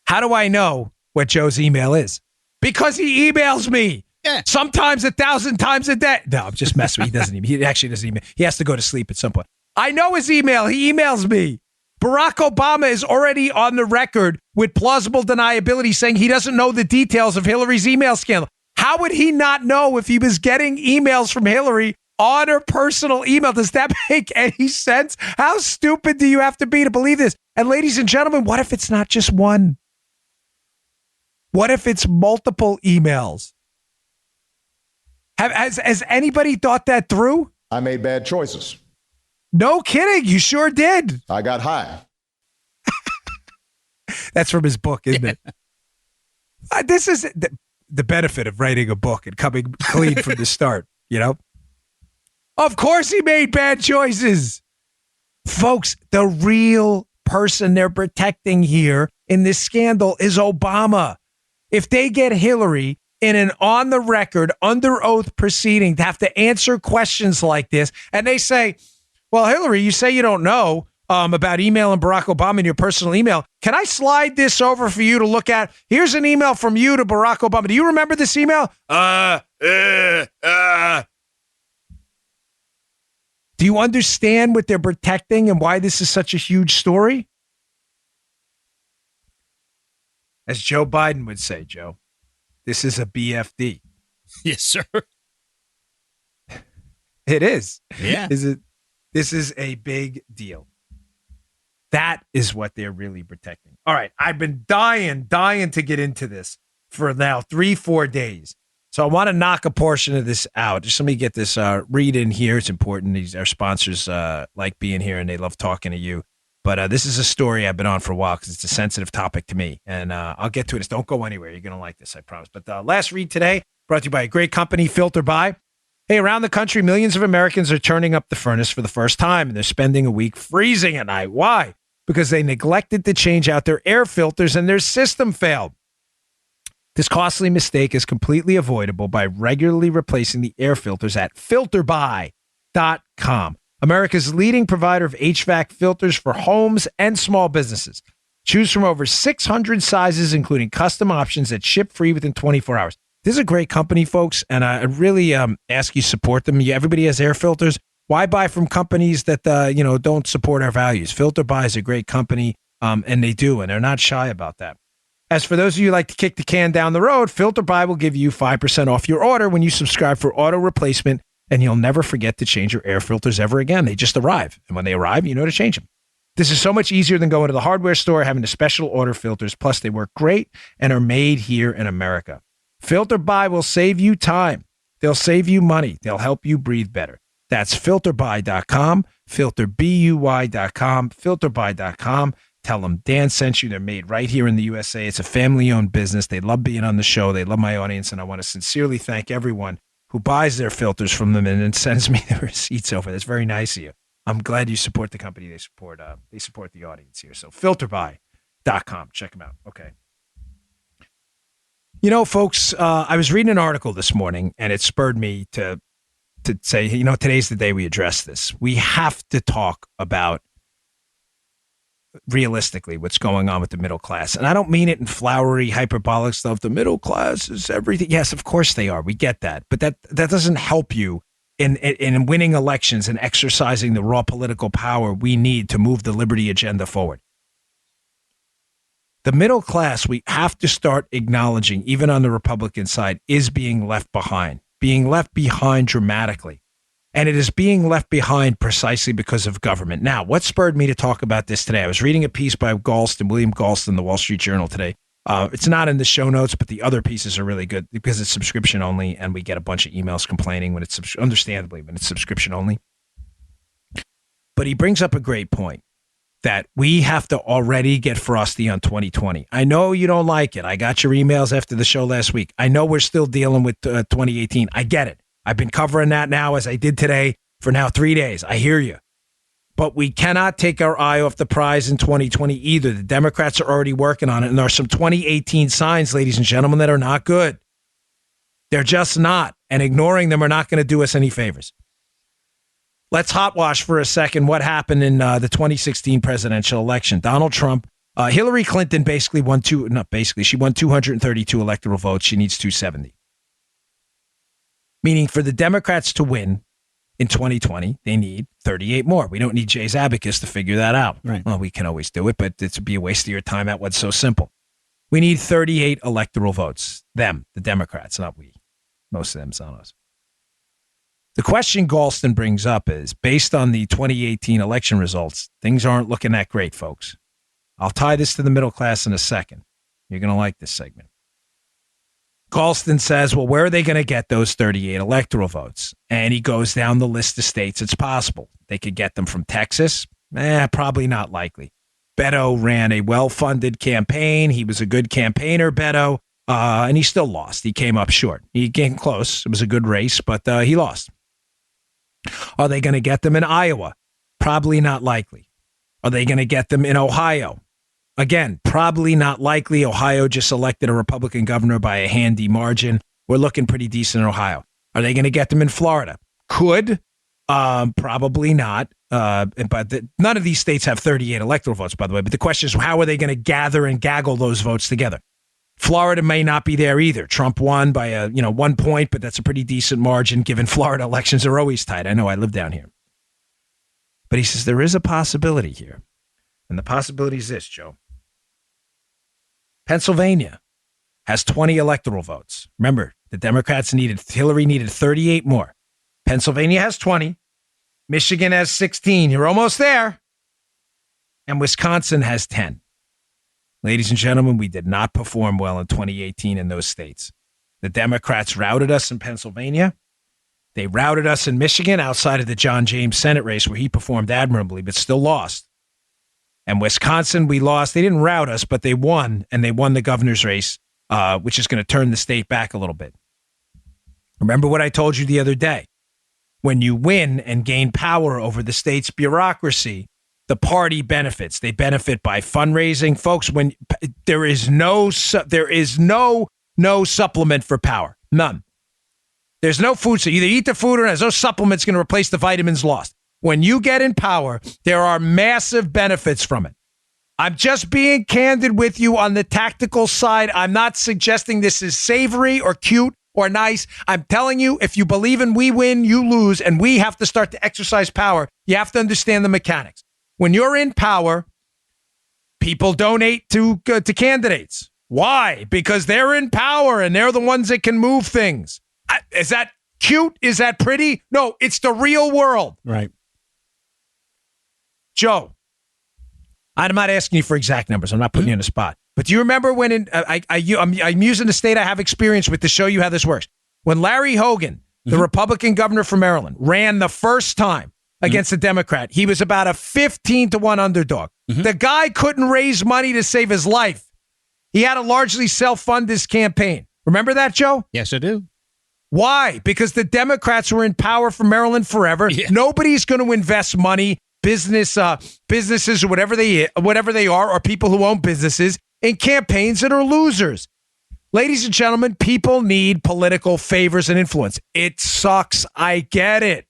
how do I know what Joe's email is? Because he emails me. Yeah. Sometimes 1,000 times a day. No, I'm just messing with you. He actually doesn't email. He has to go to sleep at some point. I know his email. He emails me. Barack Obama is already on the record with plausible deniability saying he doesn't know the details of Hillary's email scandal. How would he not know if he was getting emails from Hillary on her personal email? Does that make any sense? How stupid do you have to be to believe this? And ladies and gentlemen, what if it's not just one? What if it's multiple emails? Has anybody thought that through? I made bad choices. No kidding. You sure did. I got high. That's from his book, isn't it? This is the benefit of writing a book and coming clean from the start, you know? Of course he made bad choices. Folks, the real person they're protecting here in this scandal is Obama. If they get Hillary in an on-the-record, under-oath proceeding to have to answer questions like this, and they say, well, Hillary, you say you don't know about emailing Barack Obama in your personal email. Can I slide this over for you to look at? Here's an email from you to Barack Obama. Do you remember this email? Do you understand what they're protecting and why this is such a huge story? As Joe Biden would say, Joe, this is a BFD. Yes, sir. It is. Yeah. This is a big deal. That is what they're really protecting. All right. I've been dying to get into this for now 3-4 days. So I want to knock a portion of this out. Just let me get this read in here. It's important. Our sponsors like being here and they love talking to you. But this is a story I've been on for a while because it's a sensitive topic to me. And I'll get to it. Just don't go anywhere. You're going to like this, I promise. But the last read today brought to you by a great company, Filter By. Hey, around the country, millions of Americans are turning up the furnace for the first time, and they're spending a week freezing at night. Why? Because they neglected to change out their air filters and their system failed. This costly mistake is completely avoidable by regularly replacing the air filters at filterby.com, America's leading provider of HVAC filters for homes and small businesses. Choose from over 600 sizes, including custom options that ship free within 24 hours. This is a great company, folks, and I really ask you support them. Everybody has air filters. Why buy from companies that don't support our values? Filter By is a great company, and they do, and they're not shy about that. As for those of you who like to kick the can down the road, Filter By will give you 5% off your order when you subscribe for auto replacement, and you'll never forget to change your air filters ever again. They just arrive, and when they arrive, you know to change them. This is so much easier than going to the hardware store, having to special order filters. Plus, they work great and are made here in America. Filter By will save you time. They'll save you money. They'll help you breathe better. That's filterby.com, filterbuy.com, filterby.com. Tell them Dan sent you. They're made right here in the USA. It's a family-owned business. They love being on the show. They love my audience, and I want to sincerely thank everyone who buys their filters from them and then sends me the receipts over. That's very nice of you. I'm glad you support the company. They support the audience here. So filterby.com. Check them out. Okay. You know, folks, I was reading an article this morning, and it spurred me to say, today's the day we address this. We have to talk about, realistically, what's going on with the middle class. And I don't mean it in flowery, hyperbolic stuff. The middle class is everything. Yes, of course they are. We get that. But that doesn't help you in winning elections and exercising the raw political power we need to move the liberty agenda forward. The middle class, we have to start acknowledging, even on the Republican side, is being left behind dramatically. And it is being left behind precisely because of government. Now, what spurred me to talk about this today? I was reading a piece by William Galston, the Wall Street Journal today. It's not in the show notes, but the other pieces are really good because it's subscription only, and we get a bunch of emails complaining when it's understandably when it's subscription only. But he brings up a great point that we have to already get frosty on 2020. I know you don't like it. I got your emails after the show last week. I know we're still dealing with 2018. I get it. I've been covering that now, as I did today, for now 3 days. I hear you. But we cannot take our eye off the prize in 2020 either. The Democrats are already working on it, and there are some 2018 signs, ladies and gentlemen, that are not good. They're just not, and ignoring them are not going to do us any favors. Let's hotwash for a second what happened in the 2016 presidential election. Donald Trump, Hillary Clinton basically won she won 232 electoral votes. She needs 270. Meaning for the Democrats to win, In 2020, they need 38 more. We don't need Jay's abacus to figure that out. Right. Well, we can always do it, but it'd be a waste of your time. That was so simple. We need 38 electoral votes. Them, the Democrats, not we. Most of them's on us. The question Galston brings up is, based on the 2018 election results, things aren't looking that great, folks. I'll tie this to the middle class in a second. You're going to like this segment. Galston says, well, where are they going to get those 38 electoral votes? And he goes down the list of states it's possible. They could get them from Texas. Probably not likely. Beto ran a well-funded campaign. He was a good campaigner, Beto, and he still lost. He came up short. He came close. It was a good race, but he lost. Are they going to get them in Iowa? Probably not likely. Are they going to get them in Ohio? Again, probably not likely. Ohio just elected a Republican governor by a handy margin. We're looking pretty decent in Ohio. Are they going to get them in Florida? Could. Probably not. But none of these states have 38 electoral votes, by the way. But the question is, how are they going to gather and gaggle those votes together? Florida may not be there either. Trump won by 1 point, but that's a pretty decent margin given Florida elections are always tight. I know, I live down here. But he says there is a possibility here. And the possibility is this, Joe. Pennsylvania has 20 electoral votes. Remember, Hillary needed 38 more. Pennsylvania has 20. Michigan has 16. You're almost there. And Wisconsin has 10. Ladies and gentlemen, we did not perform well in 2018 in those states. The Democrats routed us in Pennsylvania. They routed us in Michigan outside of the John James Senate race where he performed admirably, but still lost. And Wisconsin, we lost. They didn't rout us, but they won, and they won the governor's race, which is going to turn the state back a little bit. Remember what I told you the other day. When you win and gain power over the state's bureaucracy, the party benefits. They benefit by fundraising. Folks, when there is no supplement for power. None. There's no food. So either eat the food or there's no supplements going to replace the vitamins lost. When you get in power, there are massive benefits from it. I'm just being candid with you on the tactical side. I'm not suggesting this is savory or cute or nice. I'm telling you, if you believe in we win, you lose, and we have to start to exercise power, you have to understand the mechanics. When you're in power, people donate to candidates. Why? Because they're in power and they're the ones that can move things. Is that cute? Is that pretty? No, it's the real world. Right. Joe, I'm not asking you for exact numbers. I'm not putting you in a spot. But do you remember when I'm using the state I have experience with to show you how this works? When Larry Hogan, the Republican governor from Maryland, ran the first time against a Democrat, he was about a 15-1 underdog. The guy couldn't raise money to save his life. He had to largely self-fund his campaign. Remember that, Joe? Yes, I do. Why? Because the Democrats were in power for Maryland forever. Yeah. Nobody's going to invest money, businesses or whatever they are, or people who own businesses in campaigns that are losers. Ladies and gentlemen, people need political favors and influence. It sucks. I get it.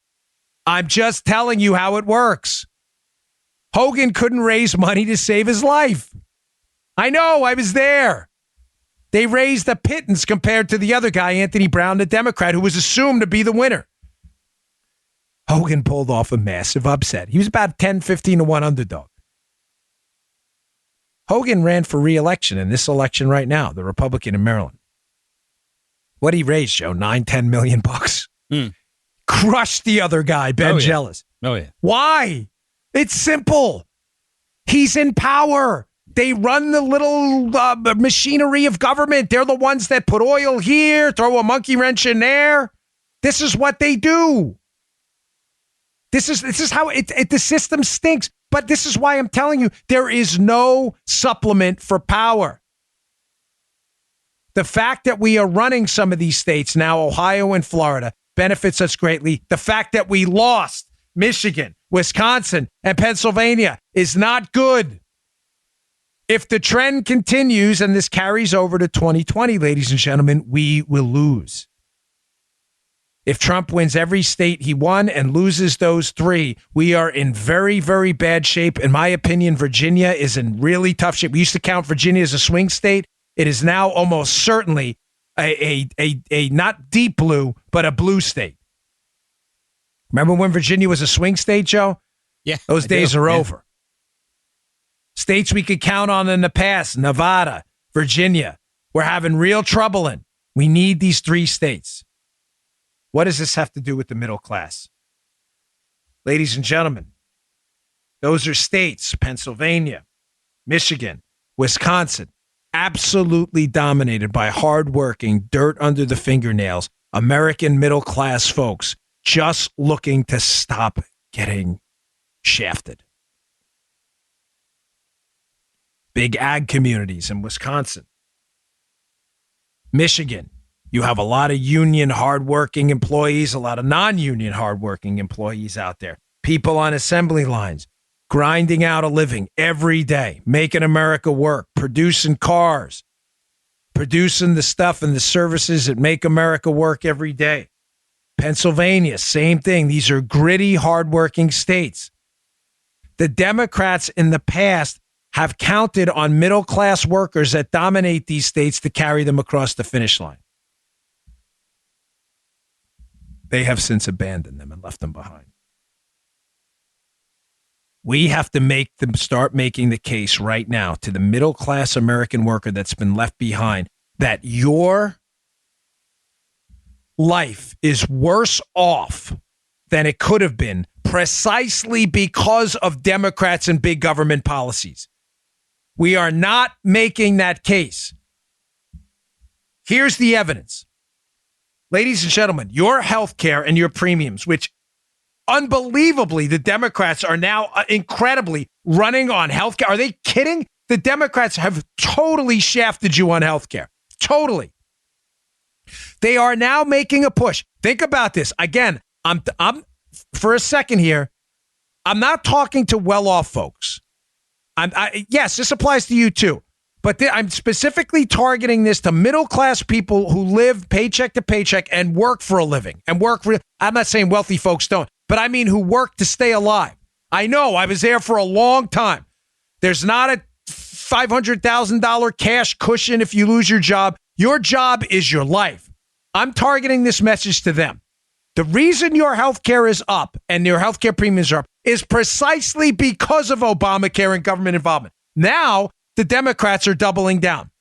I'm just telling you how it works. Hogan couldn't raise money to save his life. I know. I was there. They raised a pittance compared to the other guy, Anthony Brown, the Democrat, who was assumed to be the winner. Hogan pulled off a massive upset. He was about 10-15-1 underdog. Hogan ran for re-election in this election right now, the Republican in Maryland. What he raised, Joe? $9-10 million bucks. Crushed the other guy, Ben Jealous. Oh, yeah. Why? It's simple. He's in power. They run the little machinery of government. They're the ones that put oil here, throw a monkey wrench in there. This is what they do. This is how the system stinks. But this is why I'm telling you, there is no supplement for power. The fact that we are running some of these states now, Ohio and Florida, benefits us greatly. The fact that we lost Michigan, Wisconsin, and Pennsylvania is not good. If the trend continues and this carries over to 2020, ladies and gentlemen, we will lose. If Trump wins every state he won and loses those three, we are in very, very bad shape. In my opinion, Virginia is in really tough shape. We used to count Virginia as a swing state. It is now almost certainly a not deep blue, but a blue state. Remember when Virginia was a swing state, Joe? Yeah. Those days are Yeah. over. States we could count on in the past, Nevada, Virginia, we're having real trouble in. We need these 3 states. What does this have to do with the middle class? Ladies and gentlemen, those are states, Pennsylvania, Michigan, Wisconsin, absolutely dominated by hardworking, dirt under the fingernails, American middle class folks just looking to stop getting shafted. Big ag communities in Wisconsin. Michigan, you have a lot of union hardworking employees, a lot of non-union hardworking employees out there. People on assembly lines, grinding out a living every day, making America work, producing cars, producing the stuff and the services that make America work every day. Pennsylvania, same thing. These are gritty, hardworking states. The Democrats in the past have counted on middle-class workers that dominate these states to carry them across the finish line. They have since abandoned them and left them behind. We have to start making the case right now to the middle-class American worker that's been left behind that your life is worse off than it could have been precisely because of Democrats and big government policies. We are not making that case. Here's the evidence. Ladies and gentlemen, your health care and your premiums, which unbelievably the Democrats are now incredibly running on health care. Are they kidding? The Democrats have totally shafted you on health care. Totally. They are now making a push. Think about this. Again, I'm for a second here, I'm not talking to well-off folks. Yes, this applies to you too. But I'm specifically targeting this to middle-class people who live paycheck to paycheck and work for a living. I'm not saying wealthy folks don't, but I mean who work to stay alive. I know, I was there for a long time. There's not a $500,000 cash cushion if you lose your job. Your job is your life. I'm targeting this message to them. The reason your health care is up and your health care premiums are up is precisely because of Obamacare and government involvement. Now, the Democrats are doubling down.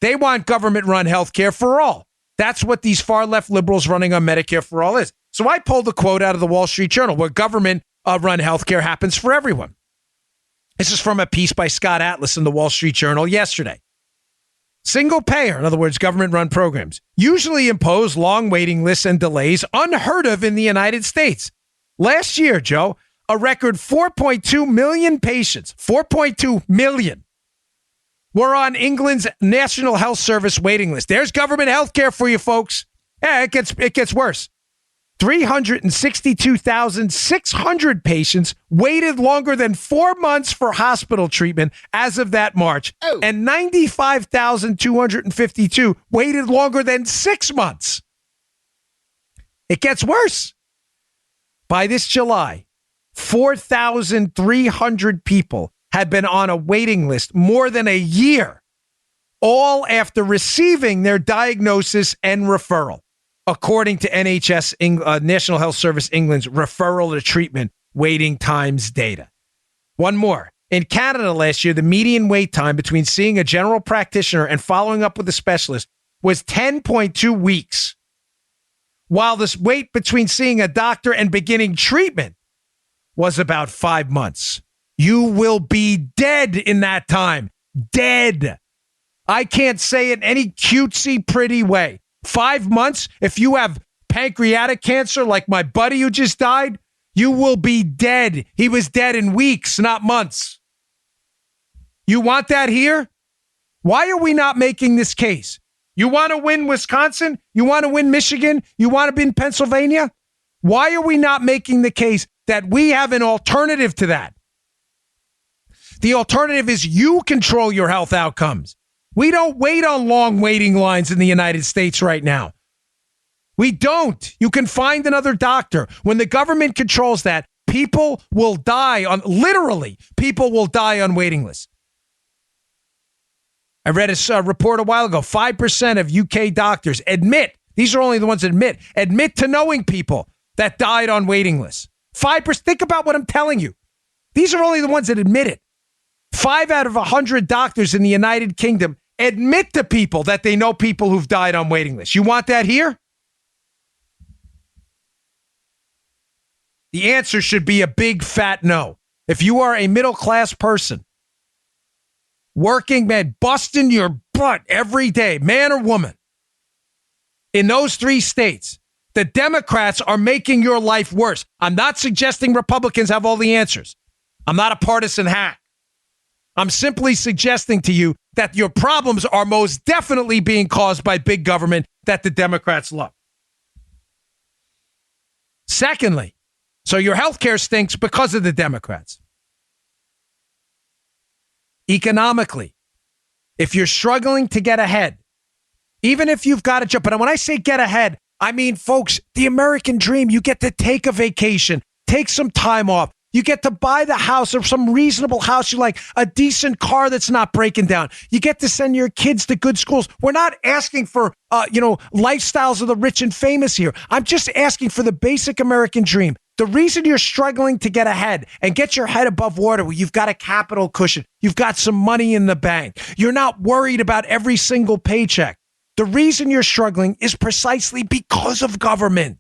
They want government-run health care for all. That's what these far-left liberals running on Medicare for all is. So I pulled a quote out of the Wall Street Journal where government-run health care happens for everyone. This is from a piece by Scott Atlas in the Wall Street Journal yesterday. Single payer, in other words, government-run programs, usually impose long waiting lists and delays unheard of in the United States. Last year, Joe, a record 4.2 million patients, 4.2 million, were on England's National Health Service waiting list. There's government health care for you, folks. Yeah, it gets worse. 362,600 patients waited longer than 4 months for hospital treatment as of that March, and 95,252 waited longer than 6 months. It gets worse. By this July, 4,300 people had been on a waiting list more than a year, all after receiving their diagnosis and referral, according to NHS, National Health Service England's referral to treatment waiting times data. One more. In Canada last year, the median wait time between seeing a general practitioner and following up with a specialist was 10.2 weeks, while this wait between seeing a doctor and beginning treatment was about 5 months. You will be dead in that time. Dead. I can't say it any cutesy, pretty way. 5 months, if you have pancreatic cancer like my buddy who just died, you will be dead. He was dead in weeks, not months. You want that here? Why are we not making this case? You want to win Wisconsin? You want to win Michigan? You want to win Pennsylvania? Why are we not making the case that we have an alternative to that? The alternative is you control your health outcomes. We don't wait on long waiting lines in the United States right now. We don't. You can find another doctor. When the government controls that, people will die people will die on waiting lists. I read a report a while ago, 5% of UK doctors admit, these are only the ones that admit to knowing people that died on waiting lists. 5%. Think about what I'm telling you. These are only the ones that admit it. 5 out of 100 doctors in the United Kingdom admit to people that they know people who've died on waiting lists. You want that here? The answer should be a big fat no. If you are a middle-class person, working, man, busting your butt every day, man or woman, in those 3 states, the Democrats are making your life worse. I'm not suggesting Republicans have all the answers. I'm not a partisan hack. I'm simply suggesting to you that your problems are most definitely being caused by big government that the Democrats love. Secondly, so your health care stinks because of the Democrats. Economically, if you're struggling to get ahead, even if you've got a job, but when I say get ahead, I mean, folks, the American dream, you get to take a vacation, take some time off. You get to buy the house or some reasonable house you like, a decent car that's not breaking down. You get to send your kids to good schools. We're not asking for, lifestyles of the rich and famous here. I'm just asking for the basic American dream. The reason you're struggling to get ahead and get your head above water, where you've got a capital cushion, you've got some money in the bank, you're not worried about every single paycheck. The reason you're struggling is precisely because of government.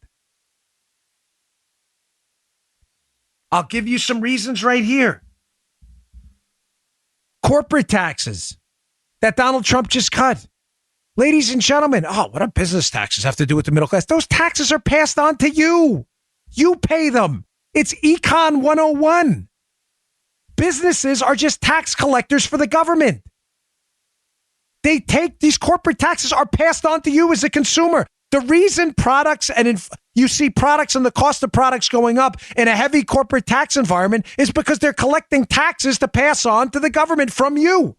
I'll give you some reasons right here. Corporate taxes that Donald Trump just cut. Ladies and gentlemen, what do business taxes have to do with the middle class? Those taxes are passed on to you. You pay them. It's Econ 101. Businesses are just tax collectors for the government. They take these corporate taxes are passed on to you as a consumer. The reason products you see products and the cost of products going up in a heavy corporate tax environment is because they're collecting taxes to pass on to the government from you.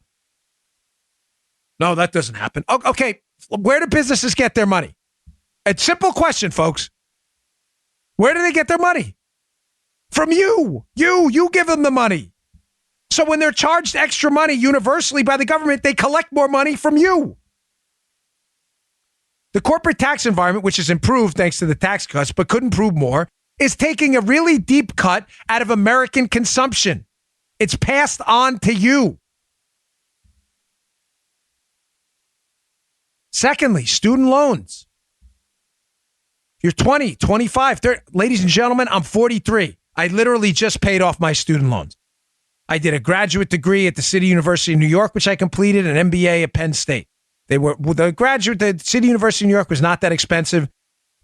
No, that doesn't happen. Okay, where do businesses get their money? A simple question, folks. Where do they get their money? From you. You give them the money. So when they're charged extra money universally by the government, they collect more money from you. The corporate tax environment, which has improved thanks to the tax cuts, but could improve more, is taking a really deep cut out of American consumption. It's passed on to you. Secondly, student loans. You're 20, 25, 30. Ladies and gentlemen, I'm 43. I literally just paid off my student loans. I did a graduate degree at the City University of New York, which I completed, an MBA at Penn State. The City University of New York was not that expensive.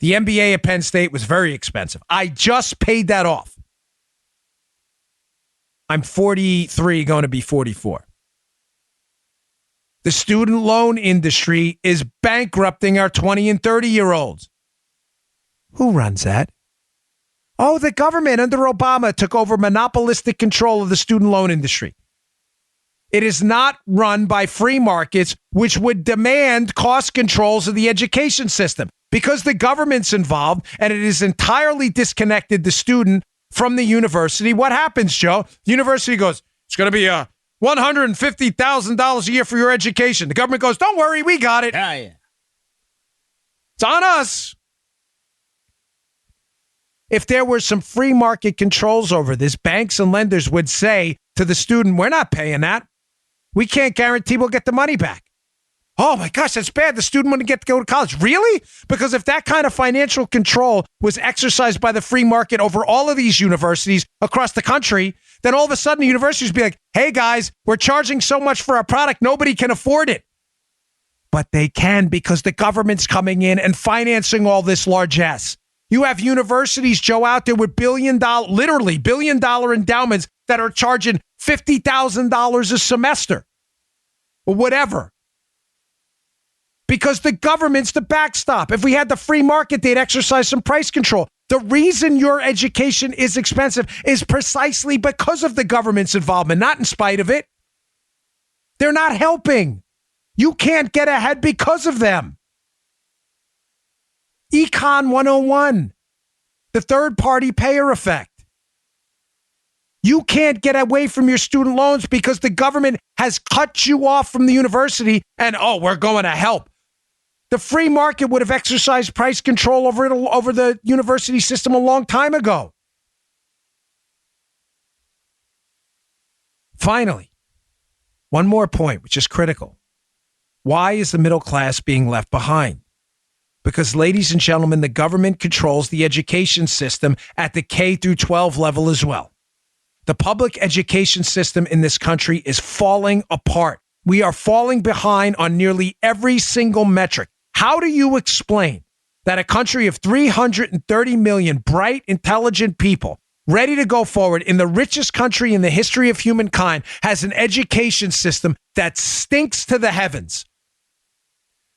The MBA at Penn State was very expensive. I just paid that off. I'm 43, going to be 44. The student loan industry is bankrupting our 20 and 30-year-olds. Who runs that? Oh, the government under Obama took over monopolistic control of the student loan industry. It is not run by free markets, which would demand cost controls of the education system. Because the government's involved and it is entirely disconnected the student from the university, what happens, Joe? The university goes, it's going to be $150,000 a year for your education. The government goes, don't worry, we got it. Yeah. It's on us. If there were some free market controls over this, banks and lenders would say to the student, we're not paying that. We can't guarantee we'll get the money back. Oh my gosh, that's bad. The student wouldn't get to go to college. Really? Because if that kind of financial control was exercised by the free market over all of these universities across the country, then all of a sudden the universities would be like, hey guys, we're charging so much for our product, nobody can afford it. But they can because the government's coming in and financing all this largesse. You have universities, Joe, out there with literally billion dollar endowments that are charging $50,000 a semester or whatever. Because the government's the backstop. If we had the free market, they'd exercise some price control. The reason your education is expensive is precisely because of the government's involvement, not in spite of it. They're not helping. You can't get ahead because of them. Econ 101, the third-party payer effect. You can't get away from your student loans because the government has cut you off from the university and, we're going to help. The free market would have exercised price control over the university system a long time ago. Finally, one more point, which is critical. Why is the middle class being left behind? Because, ladies and gentlemen, the government controls the education system at the K through 12 level as well. The public education system in this country is falling apart. We are falling behind on nearly every single metric. How do you explain that a country of 330 million bright, intelligent people ready to go forward in the richest country in the history of humankind has an education system that stinks to the heavens?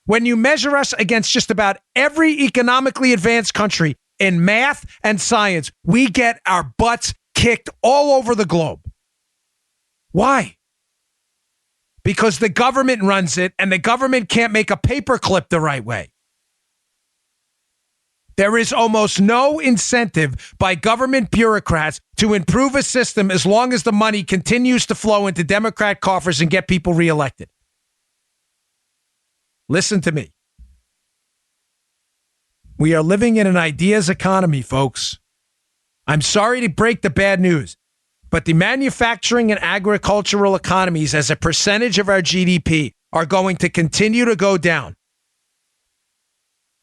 When you measure us against just about every economically advanced country in math and science, we get our butts kicked all over the globe. Why? Because the government runs it, and the government can't make a paperclip the right way. There is almost no incentive by government bureaucrats to improve a system as long as the money continues to flow into Democrat coffers and get people reelected. Listen to me. We are living in an ideas economy, folks. I'm sorry to break the bad news, but the manufacturing and agricultural economies as a percentage of our GDP are going to continue to go down.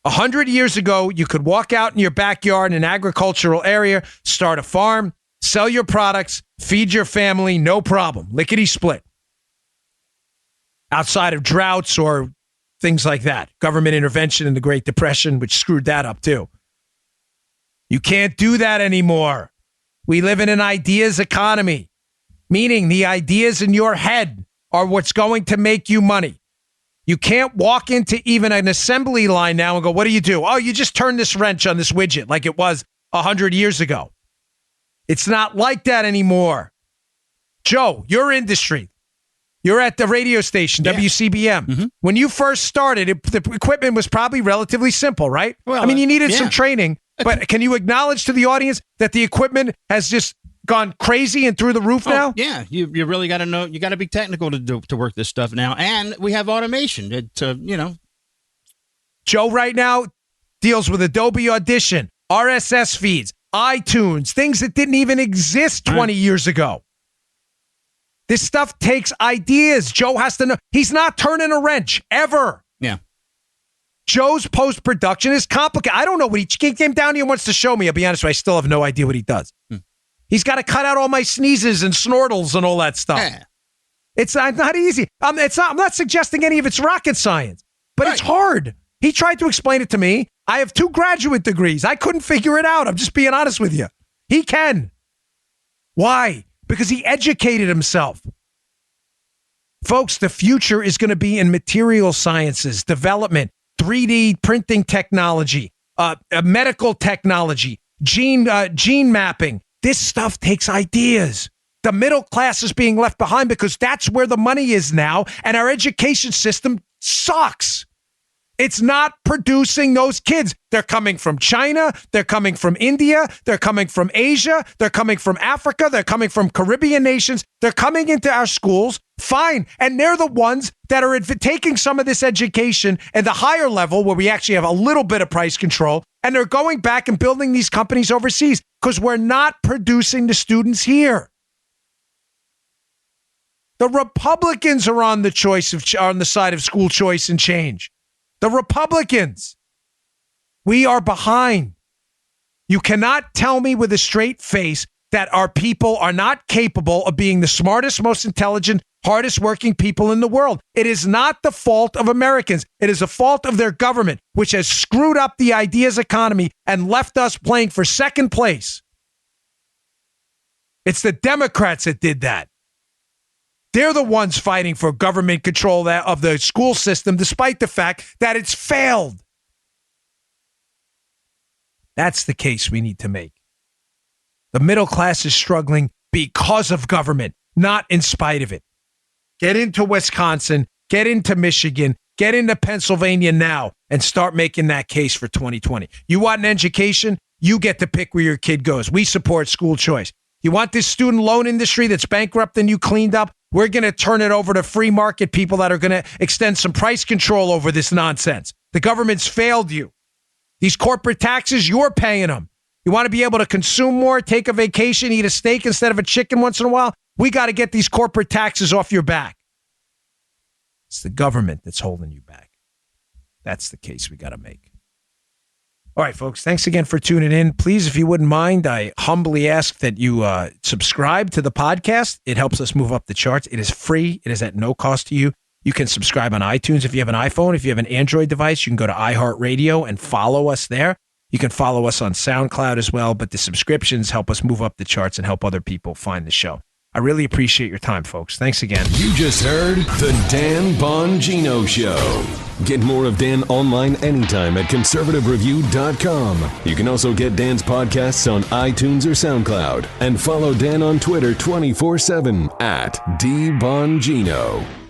100 years ago, you could walk out in your backyard in an agricultural area, start a farm, sell your products, feed your family, no problem. Lickety split. Outside of droughts or things like that. Government intervention in the Great Depression, which screwed that up too. You can't do that anymore. We live in an ideas economy, meaning the ideas in your head are what's going to make you money. You can't walk into even an assembly line now and go, what do you do? Oh, you just turn this wrench on this widget like it was 100 years ago. It's not like that anymore. Joe, your industry. You're at the radio station, yeah. WCBM. Mm-hmm. When you first started, the equipment was probably relatively simple, right? Well, I mean, you needed some training, but can you acknowledge to the audience that the equipment has just gone crazy and through the roof now? Yeah, you really got to know. You got to be technical to work this stuff now, and we have automation. Joe right now deals with Adobe Audition, RSS feeds, iTunes, things that didn't even exist 20 years ago. This stuff takes ideas. Joe has to know. He's not turning a wrench ever. Yeah. Joe's post-production is complicated. I don't know what he came down here and wants to show me. I'll be honest with you, I still have no idea what he does. He's got to cut out all my sneezes and snortles and all that stuff. Yeah. It's not easy. I'm not suggesting any of it's rocket science, but It's hard. He tried to explain it to me. I have 2 graduate degrees. I couldn't figure it out. I'm just being honest with you. He can. Why? Because he educated himself. Folks, the future is going to be in material sciences, development, 3D printing technology, medical technology, gene mapping. This stuff takes ideas. The middle class is being left behind because that's where the money is now, and our education system sucks. It's not producing those kids. They're coming from China. They're coming from India. They're coming from Asia. They're coming from Africa. They're coming from Caribbean nations. They're coming into our schools. Fine. And they're the ones that are taking some of this education at the higher level where we actually have a little bit of price control. And they're going back and building these companies overseas because we're not producing the students here. The Republicans are on the side of school choice and change. The Republicans. We are behind. You cannot tell me with a straight face that our people are not capable of being the smartest, most intelligent, hardest working people in the world. It is not the fault of Americans. It is a fault of their government, which has screwed up the ideas economy and left us playing for second place. It's the Democrats that did that. They're the ones fighting for government control of the school system, despite the fact that it's failed. That's the case we need to make. The middle class is struggling because of government, not in spite of it. Get into Wisconsin, get into Michigan, get into Pennsylvania now, and start making that case for 2020. You want an education? You get to pick where your kid goes. We support school choice. You want this student loan industry that's bankrupt and you cleaned up? We're going to turn it over to free market people that are going to extend some price control over this nonsense. The government's failed you. These corporate taxes, you're paying them. You want to be able to consume more, take a vacation, eat a steak instead of a chicken once in a while? We got to get these corporate taxes off your back. It's the government that's holding you back. That's the case we got to make. All right, folks, thanks again for tuning in. Please, if you wouldn't mind, I humbly ask that you subscribe to the podcast. It helps us move up the charts. It is free. It is at no cost to you. You can subscribe on iTunes if you have an iPhone. If you have an Android device, you can go to iHeartRadio and follow us there. You can follow us on SoundCloud as well, but the subscriptions help us move up the charts and help other people find the show. I really appreciate your time, folks. Thanks again. You just heard The Dan Bongino Show. Get more of Dan online anytime at conservativereview.com. You can also get Dan's podcasts on iTunes or SoundCloud. And follow Dan on Twitter 24/7 at DBongino.